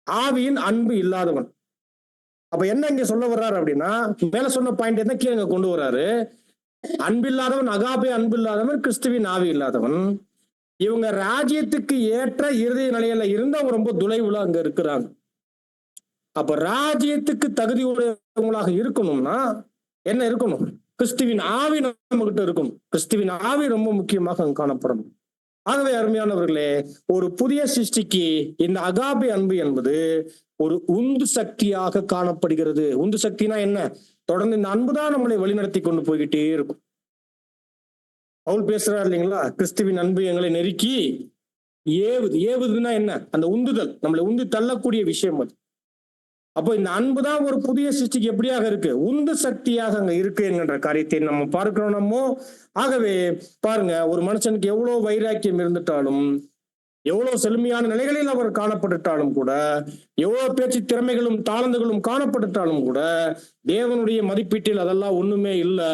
ஆவியின் அன்பு இல்லாதவன். அப்ப என்ன இங்க சொல்ல வர்றாரு அப்படின்னா, மேல சொன்ன பாயிண்ட் என்ன கீழே கொண்டு வர்றாரு. அன்பில்லாதவன் அகாபே அன்பு இல்லாதவன் கிறிஸ்துவின் ஆவி இல்லாதவன். இவங்க ராஜ்யத்துக்கு ஏற்ற இருதய நிலையில இருந்து அவங்க ரொம்ப தொலைவுல அங்க இருக்கிறாங்க. அப்ப ராஜ்யத்துக்கு தகுதி உடையவங்களாக இருக்கணும்னா என்ன இருக்கணும்? கிறிஸ்துவின் ஆவி நம்ம கிட்ட இருக்கணும். கிறிஸ்துவின் ஆவி ரொம்ப முக்கியமாக அங்க காணப்படணும். ஆகவே அருமையானவர்களே, ஒரு புதிய சிருஷ்டிக்கு இந்த அகாபே அன்பு என்பது ஒரு உந்து சக்தியாக காணப்படுகிறது. உந்து சக்தினா என்ன? தொடர்ந்து இந்த அன்புதான் நம்மளை வழிநடத்தி கொண்டு போய்கிட்டே இருக்கும். பவுல் பேசுறாரு இல்லைங்களா, கிறிஸ்துவின் அன்பு எங்களை நெருக்கி ஏவுதுன்னா என்ன? அந்த உந்துதல், நம்மளை உந்து தள்ளக்கூடிய விஷயம் அது. அப்போ இந்த அன்புதான் ஒரு புதிய சிருஷ்டிக்கு எப்படியாக இருக்கு? உந்து சக்தியாக அங்க இருக்கு என்கின்ற காரியத்தை நம்ம பார்க்கிறோம் நம்ம. ஆகவே பாருங்க, ஒரு மனுஷனுக்கு எவ்வளவு வைராக்கியம் இருந்துட்டாலும், எவ்வளவு செழுமையான நிலைகளில் அவர் காணப்பட்டுட்டாலும் கூட, எவ்வளவு பேச்சு திறமைகளும் தாளந்துகளும் காணப்பட்டுட்டாலும் கூட, தேவனுடைய மதிப்பீட்டில் அதெல்லாம் ஒண்ணுமே இல்லை.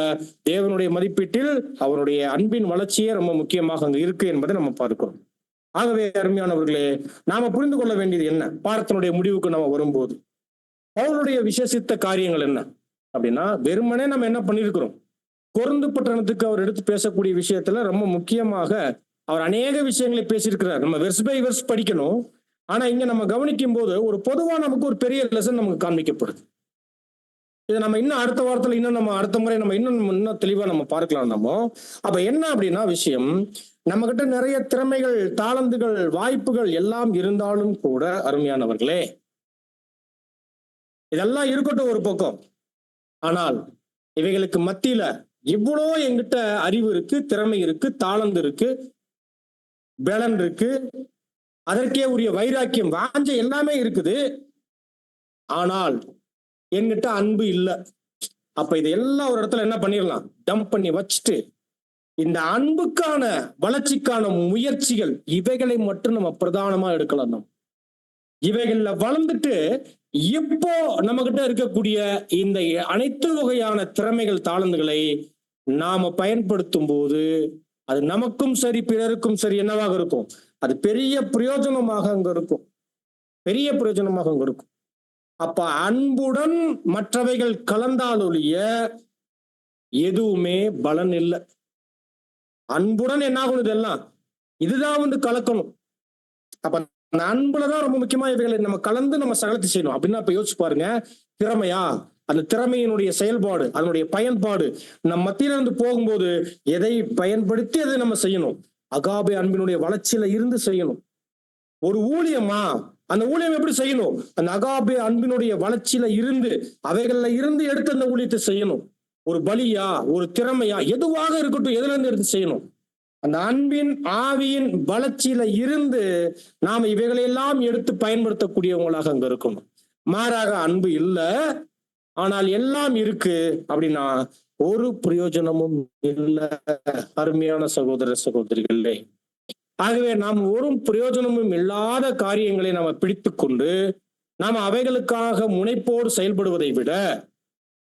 தேவனுடைய மதிப்பீட்டில் அவருடைய அன்பின் வளர்ச்சியே ரொம்ப முக்கியமாக அங்க இருக்கு என்பதை நம்ம பார்க்கிறோம். ஆகவே அருமையானவர்களே, நாம புரிந்து கொள்ள வேண்டியது என்ன? பாடத்தினுடைய முடிவுக்கு நம்ம வரும்போது பவுலுடைய விசேஷித்த காரியங்கள் என்ன அப்படின்னா, வெறுமனே நம்ம என்ன பண்ணிருக்கிறோம்? கொரிந்து பட்டணத்துக்கு அவர் எடுத்து பேசக்கூடிய விஷயத்துல ரொம்ப முக்கியமாக அவர் அநேக விஷயங்களை பேசியிருக்கிறார். நம்ம வெர்ஸ் பை வெர்ஸ் படிக்கணும். ஆனா இங்க நம்ம கவனிக்கும் போது ஒரு பொதுவா நமக்கு ஒரு பெரிய லெசன் நமக்கு காண்பிக்கப்படுது. இதை நம்ம இன்னும் அடுத்த வாரத்துல இன்னும் அடுத்த முறை நம்ம இன்னும் தெளிவா நம்ம பார்க்கலாம். நம்ம அப்ப என்ன அப்படின்னா விஷயம், நம்ம கிட்ட நிறைய திறமைகள், தாளந்துகள், வாய்ப்புகள் எல்லாம் இருந்தாலும் கூட அருமையானவர்களே, இதெல்லாம் இருக்கட்டும் ஒரு பக்கம். ஆனால் இவைகளுக்கு மத்தியில இவ்வளோ என்கிட்ட அறிவு இருக்கு, திறமை இருக்கு, தாளந்து இருக்கு, பேலன் இருக்கு, அதற்கே உரிய வைராக்கியம், வாஞ்சை எல்லாமே இருக்குது. ஆனால் என்கிட்ட அன்பு இல்லை. அப்ப இதெல்லாம் ஒரு இடத்துல என்ன பண்ணிடலாம்? டம்ப் பண்ணி வச்சுட்டு இந்த அன்புக்கான வளர்ச்சிக்கான முயற்சிகள் இவைகளை மட்டும் நம்ம பிரதானமா எடுக்கலாம். நம்ம இவைகள்ல வளர்ந்துட்டு இப்போ நம்ம கிட்ட இருக்கக்கூடிய இந்த அனைத்து வகையான திறமைகள், தாளந்துகளை நாம பயன்படுத்தும் போது அது நமக்கும் சரி, பிறருக்கும் சரி என்னவாக இருக்கும்? அது பெரிய பிரயோஜனமாக அங்க இருக்கும். பெரிய பிரயோஜனமாக அங்க இருக்கும். அப்ப அன்புடன் மற்றவைகள் கலந்தாலொழிய எதுவுமே பலன் இல்லை. அன்புடன் என்ன ஆகணும்? இதெல்லாம் இதுதான் கலக்கணும். அப்ப அந்த அன்புலதான் ரொம்ப முக்கியமா இவைகளை நம்ம கலந்து நம்ம சகலத்தை செய்யணும். அப்படின்னா இப்ப யோசிச்சு பாருங்க, திறமையா, அந்த திறமையினுடைய செயல்பாடு, அதனுடைய பயன்பாடு நம்ம மத்தியில இருந்து போகும்போது எதை பயன்படுத்தி அதை நம்ம செய்யணும்? அகாபே அன்பினுடைய வளர்ச்சியில இருந்து செய்யணும். ஒரு ஊழியமா, அந்த ஊழியம் எப்படி செய்யணும்? அந்த அகாபே அன்பினுடைய வளர்ச்சியில இருந்து, அவைகள்ல இருந்து எடுத்து அந்த ஊழியத்தை செய்யணும். ஒரு பலியா, ஒரு திறமையா, எதுவாக இருக்கட்டும், எதுல இருந்து எடுத்து செய்யணும்? அந்த அன்பின் ஆவியின் வளர்ச்சியில இருந்து நாம இவைகளையெல்லாம் எடுத்து பயன்படுத்தக்கூடியவங்களாக அங்க இருக்கணும். மாறாக அன்பு இல்லை, ஆனால் எல்லாம் இருக்கு அப்படின்னா ஒரு பிரயோஜனமும் இல்லை. அருமையான சகோதர சகோதரிகளே, ஆகவே நாம் ஒரு பிரயோஜனமும் இல்லாத காரியங்களை நாம பிடித்து கொண்டு நாம அவைகளுக்காக முனைப்போடு செயல்படுவதை விட,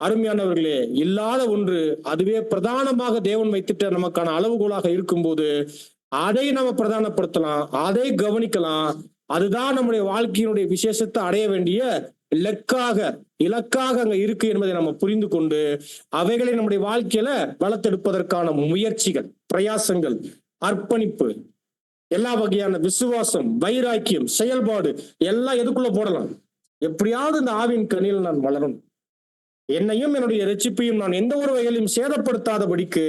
அருமையானவர்களே, இல்லாத ஒன்று அதுவே பிரதானமாக தேவன் வைத்திட்ட நமக்கான அளவுகோலாக இருக்கும்போது அதை நம்ம பிரதானப்படுத்தலாம், அதை கவனிக்கலாம். அதுதான் நம்முடைய வாழ்க்கையினுடைய விசேஷத்தை அடைய வேண்டிய இலக்காக அங்க இருக்கு என்பதை நம்ம புரிந்து கொண்டு அவைகளை நம்முடைய வாழ்க்கையில வளர்த்தெடுப்பதற்கான முயற்சிகள், பிரயாசங்கள், அர்ப்பணிப்பு, எல்லா வகையான விசுவாசம், வைராக்கியம், செயல்பாடு எல்லாம் எதுக்குள்ள போடலாம்? எப்படியாவது இந்த ஆவின் கனியில் நான் வளரணும், என்னையும் என்னுடைய ரட்சிப்பையும் நான் எந்த ஒரு வகையிலும் சேதப்படுத்தாதபடிக்கு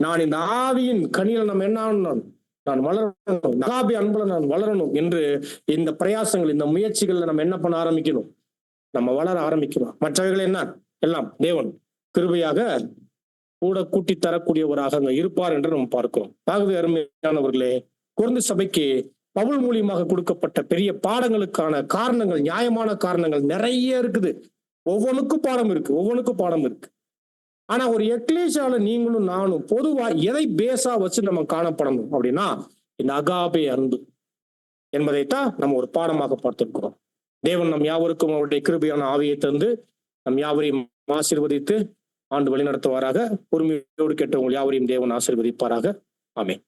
நான் இந்த ஆவியின் கனியில் நம்ம என்ன நான் வளரணும், அகாபே அன்புல நான் வளரணும் என்று இந்த பிரயாசங்கள், இந்த முயற்சிகள்ல நம்ம என்ன பண்ண ஆரம்பிக்கணும்? நம்ம வளர ஆரம்பிக்கணும். மற்றவைகள் என்ன எல்லாம் தேவன் கிருபையாக கூட கூட்டி தரக்கூடியவராக அங்க இருப்பார் என்று நம்ம பார்க்கிறோம். ஆகவே அருமையானவர்களே, கொரிந்து சபைக்கு பவுல் மூலியமாக கொடுக்கப்பட்ட பெரிய பாடங்களுக்கான காரணங்கள், நியாயமான காரணங்கள் நிறைய இருக்குது. ஒவ்வொன்றுக்கும் பாடம் இருக்கு. ஆனா ஒரு எக்லீசியால நீங்களும் நானும் பொதுவா எதை பேஸா வச்சு நம்ம காணப்படணும் அப்படின்னா இந்த அகாபே அன்பு என்பதைத்தான் நம்ம ஒரு பாடமாக பார்த்திருக்கிறோம். தேவன் நம் யாவருக்கும் அவருடைய கிருபையான ஆவியை தந்து நம் யாவரையும் ஆசீர்வதித்து ஆண்டு வழி நடத்துவாராக. பொறுமையோடு கேட்டவங்க யாவரையும் தேவன் ஆசீர்வதிப்பாராக. ஆமென்.